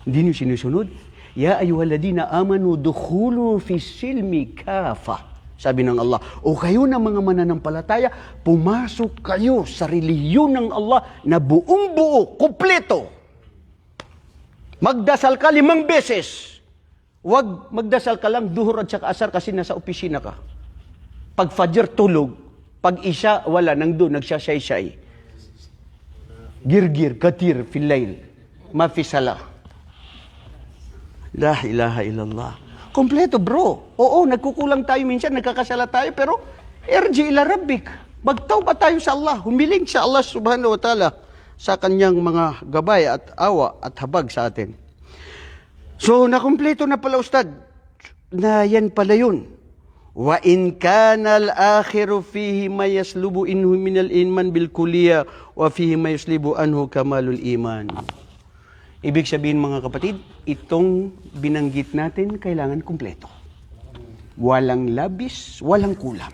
Hindi nyo sinusunod? Ya ayyuhalladhina amanu dukhulu fi silmi kafa. Sabi ng Allah, o kayo na mga mananampalataya, pumasok kayo sa relihiyon ng Allah na buong buo, kumpleto. Magdasal ka 5 beses. Huwag magdasal ka lang duhur at saka asar kasi nasa opisina ka. Pag fajr, tulog. Pag isya, wala, nandun, nagsasay-say. Girgir, katir, filayl, mafisala. La ilaha illallah. Kompleto, bro. Oo, nagkukulang tayo minsan, nagkakasala tayo, pero irji ila rabbik. Magtawba tayo sa Allah. Humiling sa Allah subhanahu wa ta'ala sa kanyang mga gabay at awa at habag sa atin. So, nakumpleto na pala, Ustad, na yan pala yun. Wa in kana al-akhiru fihi ma yaslubu inhu min al-iman bil kulliya wa fihi ma yaslubu anhu kamalul iman. Ibig sabihin, mga kapatid, itong binanggit natin kailangan kumpleto. Walang labis, walang kulang.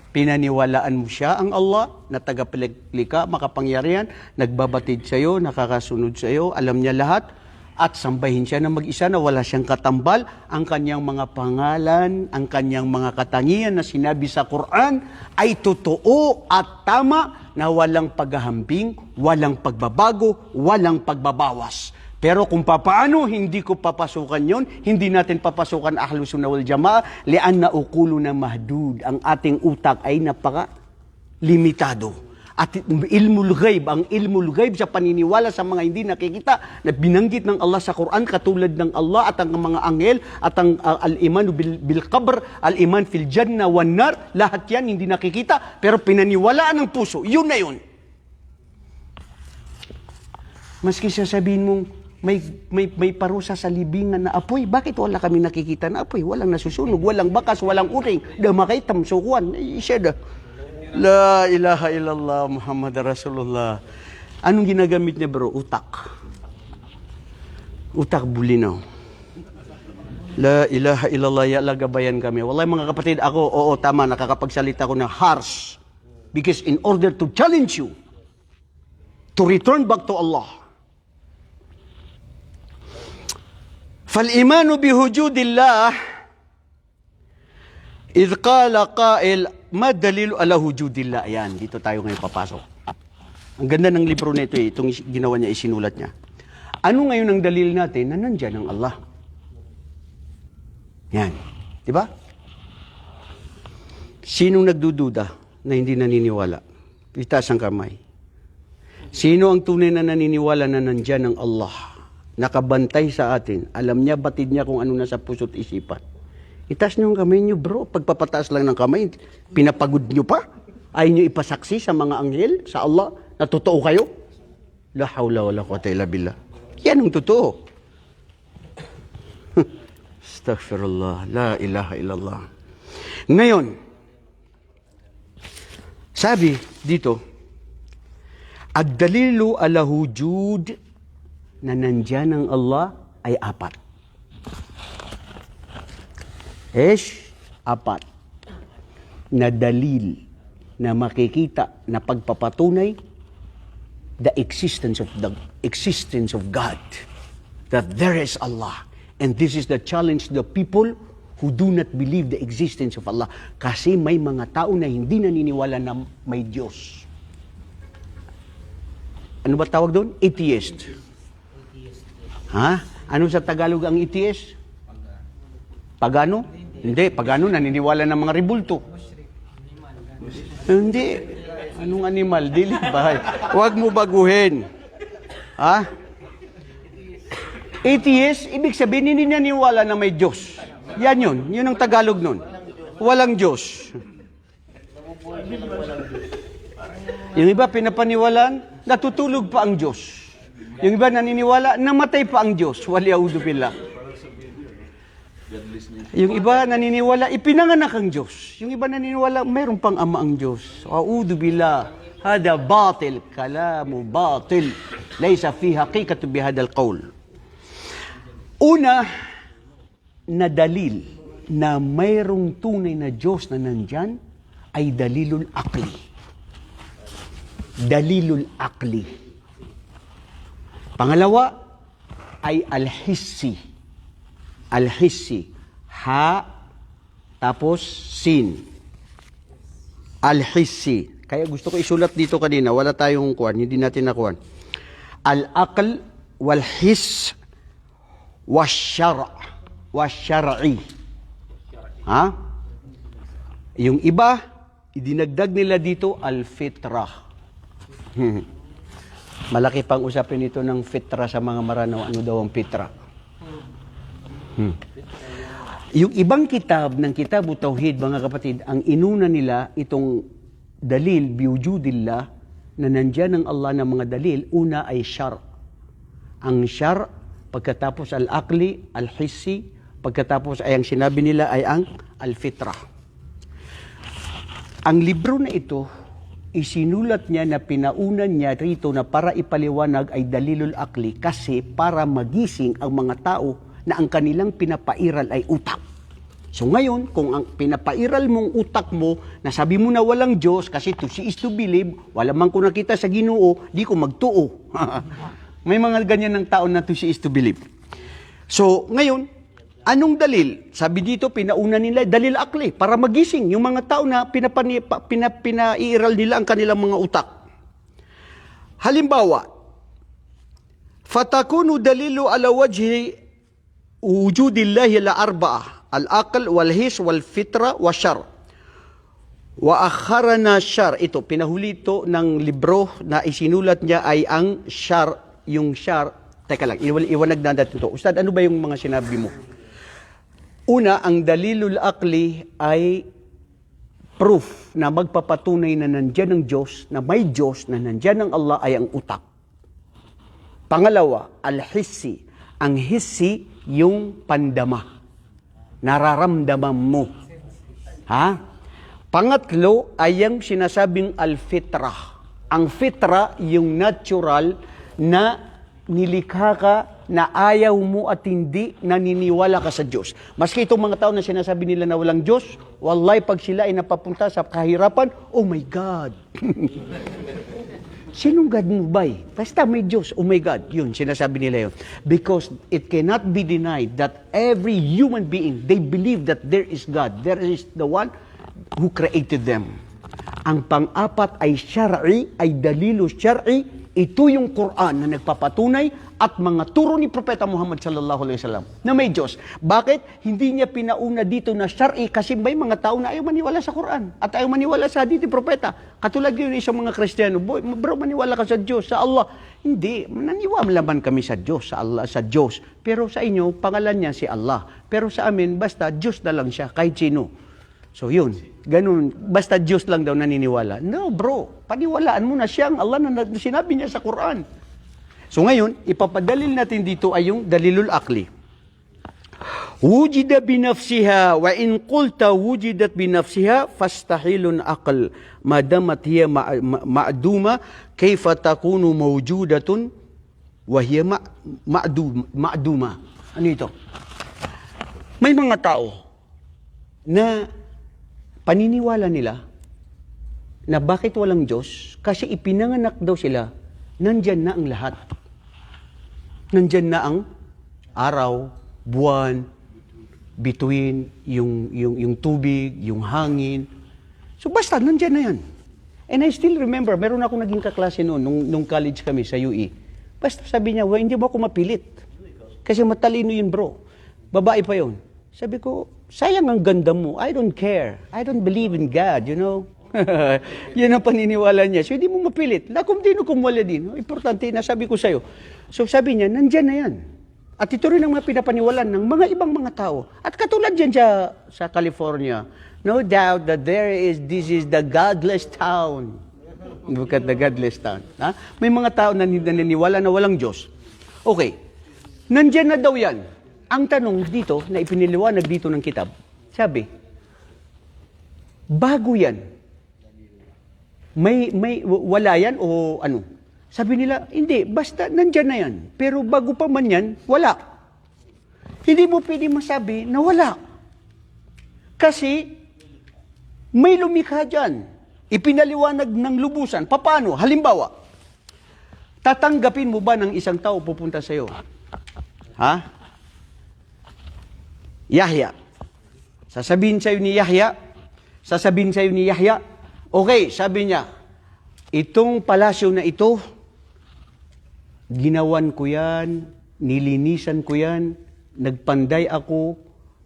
Pinaniwalaan mo siya, ang Allah, na tagapaglikha, makapangyarihan, nagbabatid sa iyo, nakakasunod sa iyo, alam niya lahat, at sambahin siya na mag-isa na wala siyang katambal, ang kanyang mga pangalan, ang kanyang mga katangian na sinabi sa Quran ay totoo at tama na walang paghahambing, walang pagbabago, walang pagbabawas. Pero kung papaano hindi ko papasukan yon, hindi natin papasukan Ahlus Sunnah wal Jamaa, lianna uquluna mahdud, ang ating utak ay napaka-limitado. At ilmul ghaib, ang ilmul ghaib sa paniniwala sa mga hindi nakikita na binanggit ng Allah sa Quran, katulad ng Allah at ang mga anghel at ang al-iman bil qabr, al-iman fil jannah wan nar, lahat yan hindi nakikita pero pinaniwalaan ng puso. Yun na yun. Maski sasabihin mong may parusa sa libingan na apoy, bakit wala kami nakikita na apoy? Walang nasusunog, walang bakas, walang uring, damakay tamsukuan. Isyada. La ilaha illallah Muhammad Rasulullah. Anong ginagamit niya, bro? Utak. Utak bulinaw. La ilaha illallah, ya lagabayan kami. Wallahi mga kapatid, ako, oo, tama, nakakapagsalita ko na harsh. Because in order to challenge you to return back to Allah. Fal-imanu bihujudillah idh qala qail ma dalilu ala hujudillah. Ayan, dito tayo ngayon papasok. Ang ganda ng libro nito itong ginawa niya, isinulat niya. Ano ngayon ang dalil natin na nandyan ang Allah? Yan. Di ba? Sinong nagdududa na hindi naniniwala? Itaas ang kamay. Sino ang tunay na naniniwala na nandyan ang Allah? Nakabantay sa atin. Alam niya, batid niya kung ano nasa puso't isipan. Itaas niyo ang kamay niyo, bro. Pagpapataas lang ng kamay, pinapagod niyo pa. Ayaw niyo ipasaksi sa mga anghel, sa Allah, na totoo kayo. La hawla wala quwwata illa billah. Yan ang totoo. Astaghfirullah. La ilaha illallah. Ngayon, sabi dito, ad-dalilu ala hujud na nandyan ang Allah ay 4. Apat na dalil na makikita na pagpapatunay the existence of God, that there is Allah, and this is the challenge to the people who do not believe the existence of Allah, kasi may mga tao na hindi naniniwala na may Diyos. Ano ba tawag doon? Atheist. Ha? Ano sa Tagalog ang atheist? Pagano? Hindi, pagano naniniwala ng mga rebulto. Hindi. Anong animal? Dili bahay. Huwag mo baguhin. Ha? Atheist, ibig sabihin hindi naniniwala na may Diyos. Yan yun. Yun ang Tagalog nun. Walang Diyos. Yung iba pinapaniwalaan, natutulog pa ang Diyos. Yung iba naniniwala, namatay pa ang Diyos. Waliaudu billah. Yung iba naniniwala, ipinanganak ang Diyos. Yung iba naniniwala, mayroon pang ama ang Diyos. A'udhu billah. Hada batil. Kalamu batil. Laysa fi haqiqatu bihadal qawl. Una, na dalil na mayroong tunay na Diyos na nandyan ay dalilul akli. Dalilul akli. Pangalawa ay al-hissi. Al-hissi. Ha, tapos sin. Al-hissi. Kaya gusto ko isulat dito kanina, wala tayong kuwan, hindi natin nakuwan. Al-aql wal-hiss wasyara' wasyar'i. Ha? Yung iba, idinagdag nila dito al-fitrah. Malaki pang usapin ito ng fitra sa mga maranaw. Ano daw ang fitra? Yung ibang kitab ng Kitabu Tauhid, mga kapatid, ang inuna nila itong dalil biwujudillah na nandyan ng Allah ng mga dalil, una ay syar'. Ang syar', pagkatapos al-aqli, al-hissi, pagkatapos ay ang sinabi nila ay ang al-fitrah. Ang libro na ito, isinulat niya na pinaunan niya rito na para ipaliwanag ay dalilul akli kasi para magising ang mga tao na ang kanilang pinapairal ay utak. So ngayon, kung ang pinapairal mong utak mo, nasabi mo na walang Diyos kasi to see is to believe, wala man ko nakita sa Ginoo, di ko magtuo. May mga ganyan ng tao na to see is to believe. So ngayon, anong dalil? Sabi dito, pinauna nila, dalil akli, para magising yung mga tao na pinairal nila ang kanilang mga utak. Halimbawa, fatakunu dalilu ala wajhi wujudillahi la arba'ah, al-aql, wal-his, wal-fitra, wa-syar. Wa akharana syar. Ito, pinahuli ito ng libro na isinulat niya ay ang syar, yung syar. Teka lang, iwanag na natin ito. Ustad, ano ba yung mga sinabi mo? Una, ang dalilul akli ay proof na magpapatunay na nandyan ang Diyos, na may Diyos, na nandyan ang Allah ay ang utak. Pangalawa, al-hissi. Ang hissi, yung pandama. Nararamdaman mo. Ha? Pangatlo ay yung sinasabing al-fitrah. Ang fitra, yung natural na nilikha ka na ayaw mo at hindi naniniwala ka sa Diyos. Maski itong mga tao na sinasabi nila na walang Diyos, wallahi pag sila ay napapunta sa kahirapan, oh my God. Sinong God mo ba? Basta may Diyos, oh my God. Yun, sinasabi nila yun. Because it cannot be denied that every human being, they believe that there is God. There is the one who created them. Ang pang-apat ay syar'i, ay dalilu syar'i. Ito yung Quran na nagpapatunay at mga turo ni Propeta Muhammad sallallahu alaihi wasallam na may Diyos. Bakit? Hindi niya pinauna dito na syar'i kasi may mga tao na ayaw maniwala sa Quran at ayaw maniwala sa hadith ni Propeta. Katulad yun isang mga Kristiyano, bro, maniwala ka sa Diyos, sa Allah. Hindi, naniwala man kami sa Diyos, sa Allah, sa Diyos. Pero sa inyo, pangalan niya si Allah. Pero sa amin, basta Diyos na lang siya, kahit sino. So yun, ganun, basta Diyos lang daw naniniwala. No bro, paniwalaan mo na siya ang Allah na sinabi niya sa Quran. So ngayon, ipapadalil natin dito ay yung dalilul akli. Wujida binafsiha wa in qulta wujidat binafsiha fastahilun aql madamat hiya ma'duma kayfa takunu mawjudatun wa hiya ma'duma. Ano ito? May mga tao na paniniwala nila na bakit walang Diyos? Kasi ipinanganak daw sila, nandyan na ang lahat. Nandyan na ang araw, buwan, bituin, yung tubig, yung hangin. So basta, nandyan na yan. And I still remember, meron akong naging kaklase noon, nung college kami sa UE. Basta sabi niya, well, hindi mo ako mapilit. Kasi matalino yun bro. Babae pa yun. Sabi ko, sayang ang ganda mo. I don't care. I don't believe in God, you know. Yan ang paniniwala niya. So, hindi mo mapilit. Lakum dino kum wala din. Importante na sabi ko sa'yo. So, sabi niya, nandyan na yan. At ito rin ang mga pinapaniwalan ng mga ibang mga tao. At katulad dyan sa California, no doubt that this is the godless town. Look at the godless town. Ha? May mga tao na naniniwala na walang Diyos. Okay. Nandyan na daw yan. Ang tanong dito, na ipiniliwanag dito ng kitab, sabi, bago yan, wala yan o ano? Sabi nila, hindi, basta nandyan na yan. Pero bago pa man yan, wala. Hindi mo pwede masabi na wala. Kasi, may lumikha dyan. Ipinaliwanag ng lubusan. Paano? Halimbawa, tatanggapin mo ba ng isang tao pupunta sa'yo? Ha? Yahya. Sasabihin sa'yo ni Yahya, okay, sabi niya, itong palasyo na ito, ginawan ko yan, nilinisan ko yan, nagpanday ako,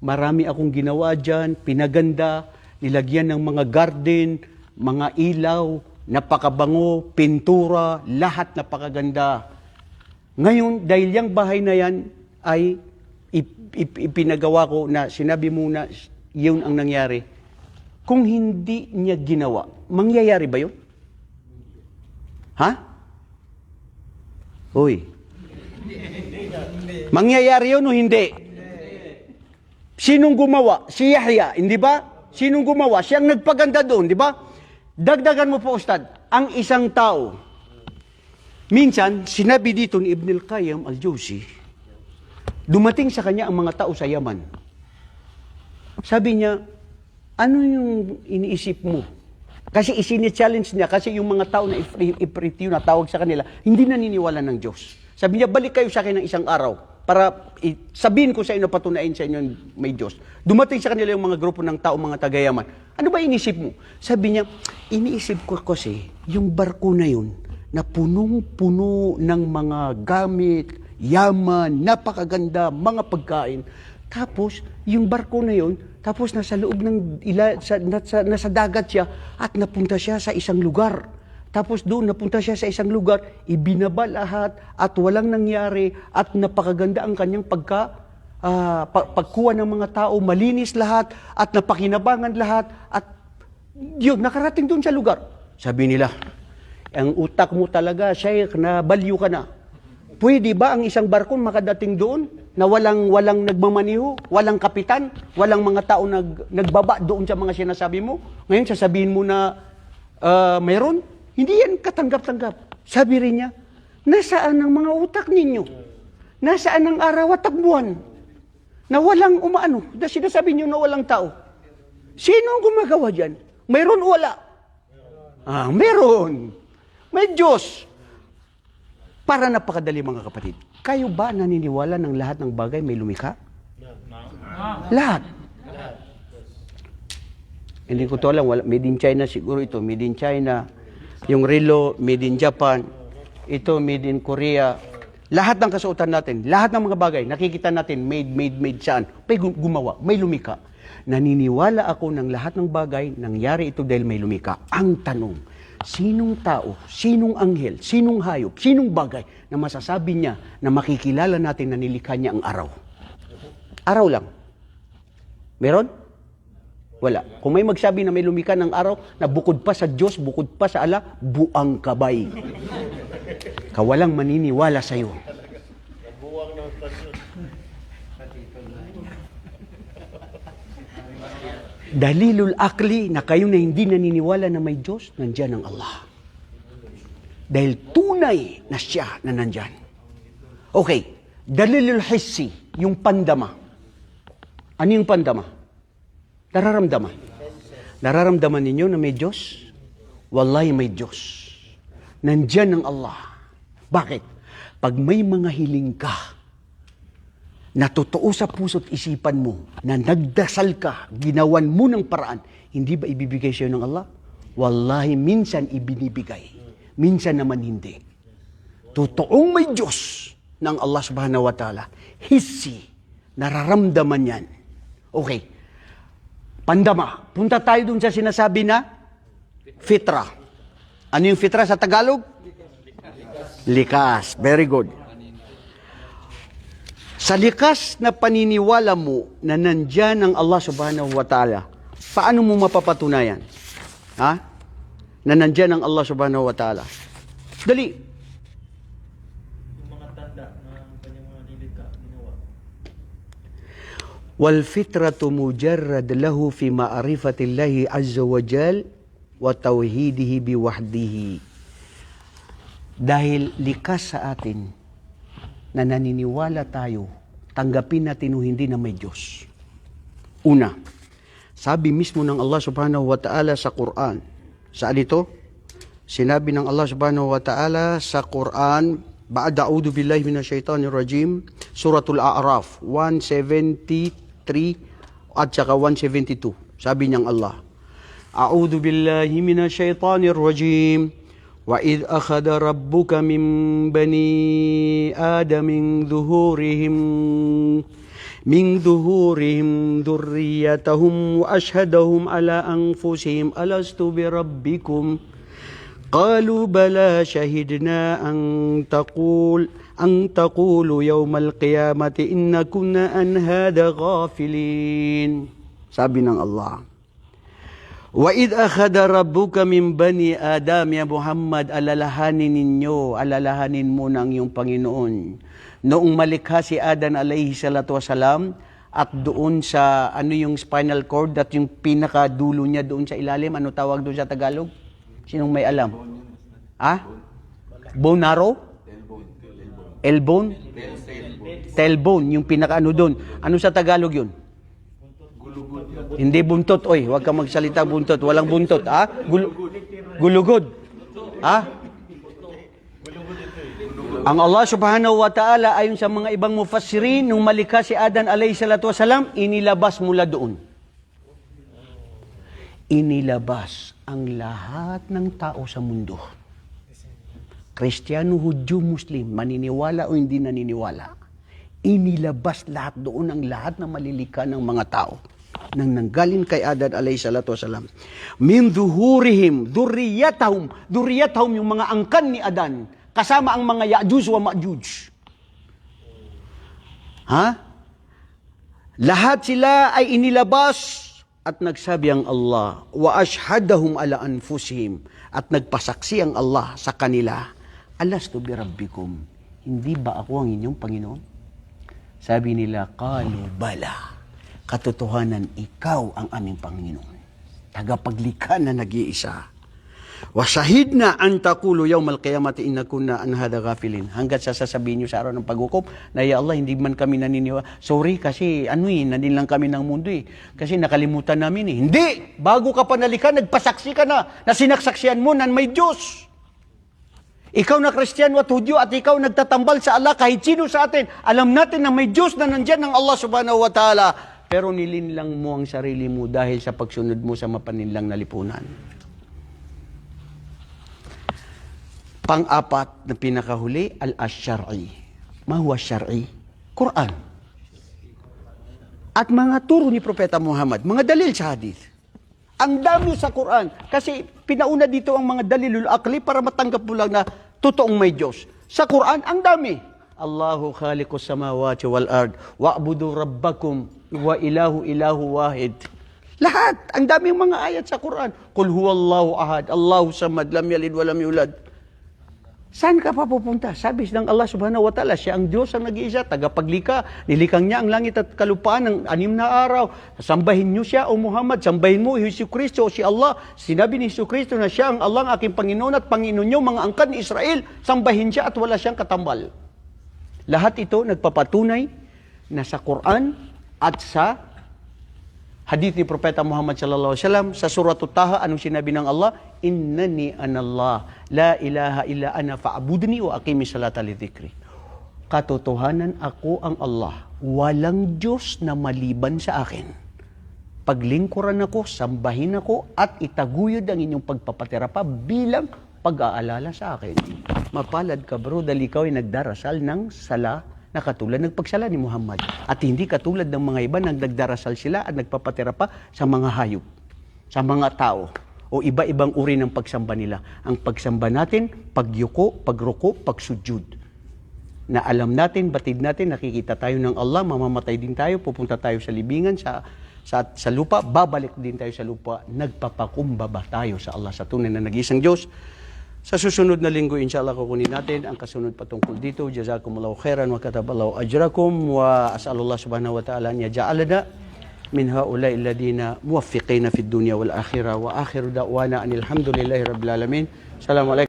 marami akong ginawa dyan, pinaganda, nilagyan ng mga garden, mga ilaw, napakabango, pintura, lahat napakaganda. Ngayon, dahil yung bahay na yan ay ipinagawa ko na sinabi mo na yun ang nangyari, kung hindi niya ginawa, mangyayari ba yun? Ha? Uy. Mangyayari yun o hindi? Sinong gumawa? Si Yahya, hindi ba? Sinong gumawa? Siyang nagpaganda doon, di ba? Dagdagan mo po, Ustad, ang isang tao. Minsan, sinabi dito ni Ibn al-Qayyim al-Jawzi, dumating sa kanya ang mga tao sa Yaman. Sabi niya, ano yung iniisip mo? Kasi isini-challenge niya, kasi yung mga tao na ifrit yun na tawag sa kanila, hindi naniniwala ng Diyos. Sabi niya, balik kayo sa akin ng isang araw para sabihin ko sa inyo, patunain sa inyo may Diyos. Dumating sa kanila yung mga grupo ng tao, mga taga-Yaman. Ano ba inisip mo? Sabi niya, iniisip ko kasi yung barko na yun na punong-puno ng mga gamit, yaman, napakaganda, mga pagkain. Tapos, yung barko na yun, tapos nasa loob ng nasa dagat siya at napunta siya sa isang lugar. Tapos doon napunta siya sa isang lugar, ibinaba lahat at walang nangyari at napakaganda ang kanyang pagkuha ng mga tao, malinis lahat at napakinabangan lahat at yun, nakarating doon sa lugar. Sabi nila, ang utak mo talaga, Sheikh, na baliw ka na. Pwede ba ang isang barko makadating doon na walang nagmamaniho, walang kapitan, walang mga tao nagbaba doon sa mga sinasabi mo? Ngayon sasabihin mo na mayroon? Hindi yan katanggap-tanggap. Sabi rin niya, nasaan ang mga utak ninyo? Nasaan ang araw at buwan? Na walang umaano. Sinasabi niyo na walang tao. Sino ang gumagawa dyan? Mayroon o wala? Mayroon. May Diyos. Para napakadali mga kapatid. Kayo ba naniniwala ng lahat ng bagay may lumikha? Lahat. Hindi ko to alam. Made in China siguro ito. Made in China. Yung relo, made in Japan. Ito, made in Korea. Lahat ng kasuotan natin, lahat ng mga bagay, nakikita natin, made saan? May gumawa, may lumikha. Naniniwala ako ng lahat ng bagay, nangyari ito dahil may lumikha. Ang tanong, sinong tao, sinong anghel, sinong hayop, sinong bagay na masasabi niya na makikilala natin na nilikha niya ang araw? Araw lang. Meron? Wala. Kung may magsabi na may lumikha ng araw na bukod pa sa Diyos, bukod pa sa Allah, buang kabay. Kawalang maniniwala sa iyo. Dalilul akli na kayo na hindi naniniwala na may Diyos, nandyan ang Allah. Dahil tunay na siya na nandyan. Okay, dalilul hissi, yung pandama. Ano yung pandama? Nararamdaman. Nararamdaman ninyo na may Diyos? Wallahi may Diyos. Nandyan ang Allah. Bakit? Pag may mga hiling ka, na totoo sa puso't isipan mo, na nagdasal ka, ginawan mo ng paraan, hindi ba ibibigay sa'yo ng Allah? Wallahi, minsan ibinibigay. Minsan naman hindi. Totoong may Diyos ng Allah subhanahu wa ta'ala. Hissi. Nararamdaman yan. Okay. Pandama. Punta tayo dun sa sinasabi na fitra. Ano yung fitra sa Tagalog? Likas. Very good. Sa likas na paniniwala mo na nandyan ang Allah subhanahu wa ta'ala, paano mo mapapatunayan? Ha? na nandyan ang Allah subhanahu wa ta'ala. Dali. Yung mga tanda na kanyang mga nilikha, ginawa. Wal fitratu mujarrad lahu fi ma'rifatillahi azza wa jal wa tauhidihi biwahdihi. Dahil likas sa atin na naniniwala tayo, tanggapin natin o hindi na may Diyos. Una, sabi mismo ng Allah subhanahu wa ta'ala sa Quran. Saan ito? Sinabi ng Allah subhanahu wa ta'ala sa Quran, ba'da a'udhu billahi minasyaitanir rajim, suratul A'raf 173 at saka 172. Sabi niyang Allah, a'udhu billahi minasyaitanir rajim, wa idh akhadha rabbuka min bani adamin من ظهورهم ذريتهم وأشهدهم على أنفسهم ألست بربكم قالوا بلى شهدنا أن تقولوا يوم القيامة إن كنا عن هذا غافلين. Sabi ng Allah, وَإِذْ أَخَذَ رَبُّكَ مِنْ بَنِي آدَمَ, ya Muhammad, alalahanin mo ng iyong Panginoon. Noong malikha si Adan alayhi salatu wasalam, at doon sa yung spinal cord at yung pinakadulo niya doon sa ilalim, ano tawag doon sa Tagalog? Sinong may alam? Bone marrow? Elbone? Tailbone, yung pinakaano doon. Ano sa Tagalog yun? Hindi buntot, oy, huwag kang magsalita buntot, walang buntot, gulugod. Ang Allah subhanahu wa ta'ala ayon sa mga ibang mufassirin, nung malikha si Adan alayhi salatu wasalam, inilabas mula doon. Inilabas ang lahat ng tao sa mundo. Kristiyano, Hudyo, Muslim, maniniwala o hindi naniniwala. Inilabas lahat doon ang lahat na malilika ng mga tao nang nanggaling kay Adan alayhi salatu wasalam. Min dhuhurihim, durriyatahum yung mga angkan ni Adan, kasama ang mga Ya'juj wa Ma'juj. Lahat sila ay inilabas at nagsabi ang Allah, wa ashhadahum ala anfusihim, at nagpasaksi ang Allah sa kanila, alastu bi rabbikum, hindi ba ako ang inyong Panginoon? Sabi nila, qalu bala, katotohanan ikaw ang aming Panginoon, tagapaglikha na nag-iisa. Wa shahidna an taqulu yawmal qiyamati inna kunna an hadha ghafilin. Hanggat sasabihin niyo sa araw ng paghukom na, ya Allah, hindi man kami naniniwala. Sorry kasi nandin lang kami ng mundo kasi nakalimutan namin Hindi! Bago ka pa nalikha, nagpasaksi ka na sinaksaksihan mo na may Diyos. Ikaw na Kristiyano at Hudyo at ikaw nagtatambal sa Allah, kahit sino sa atin, alam natin na may Diyos na nandyan ng Allah subhanahu wa ta'ala. Pero nilinlang mo ang sarili mo dahil sa pagsunod mo sa mapaninlang na lipunan. Pang-apat na pinakahuli, al-ash-shar'i. Mahuwa syar'i? Quran. At mga turo ni Propeta Muhammad, mga dalil sa hadith. Ang dami sa Quran. Kasi pinauna dito ang mga dalilul akli para matanggap mo lang na totoong may Diyos. Sa Quran, ang dami. Allahu khaliqus samawati wal ard, wa'budu rabbakum wa ilahu wahid. Lahat. Ang daming mga ayat sa Quran. Qul huwallahu ahad, Allahu samad, lam yalid wa lam yulad. Saan ka pa pupunta? Sabi ng Allah subhanahu wa ta'ala, siya ang Diyos ang nag-iisa, tagapaglikha. Nilikang niya ang langit at kalupaan ng 6 na araw. Sambahin niyo siya, O Muhammad. Sambahin mo, Jesu Kristo, o si Allah. Sinabi ni Jesu Kristo na siya ang Allah, ang aking Panginoon at Panginoon niyo, mga angkan ni Israel. Sambahin siya at wala siyang katambal. Lahat ito nagpapatunay na sa Quran at sa hadith ni Propeta Muhammad sallallahu alaihi wasallam. Sa suratul Taha, anong sinabi ng Allah? Innani anallah, la ilaha illa ana fa'budni wa aqimis salata li dzikri. Katotohanan, ako ang Allah, walang Diyos na maliban sa akin. Paglingkuran ako, sambahin ako, at itaguyod ang inyong pagpapatira pa bilang pag-aalala sa akin. Mapalad ka bro, dahil ikaw ay nagdarasal ng sala na katulad nagpagsala ni Muhammad. At hindi katulad ng mga iba na nagdarasal sila at nagpapatira pa sa mga hayop, sa mga tao, o iba-ibang uri ng pagsamba nila. Ang pagsamba natin, pagyuko, pagruko, pagsujud. Na alam natin, batid natin, nakikita tayo ng Allah, mamamatay din tayo, pupunta tayo sa libingan, sa sa lupa, babalik din tayo sa lupa, nagpapakumbaba tayo sa Allah, sa tunay na nag-iisang Diyos. Sa susunod na linggo, inshallah, kukunin natin ang kasunod patungkol dito. Jazakumullahu khairan wa kataballahu ajrakum wa as'alullah subhanahu wa ta'ala an yaj'alana min haula'i alladhina muwaffiqina fid dunya wal akhirah wa akhiru da'wana anil hamdulillahi rabbil alamin. Assalamu alaikum.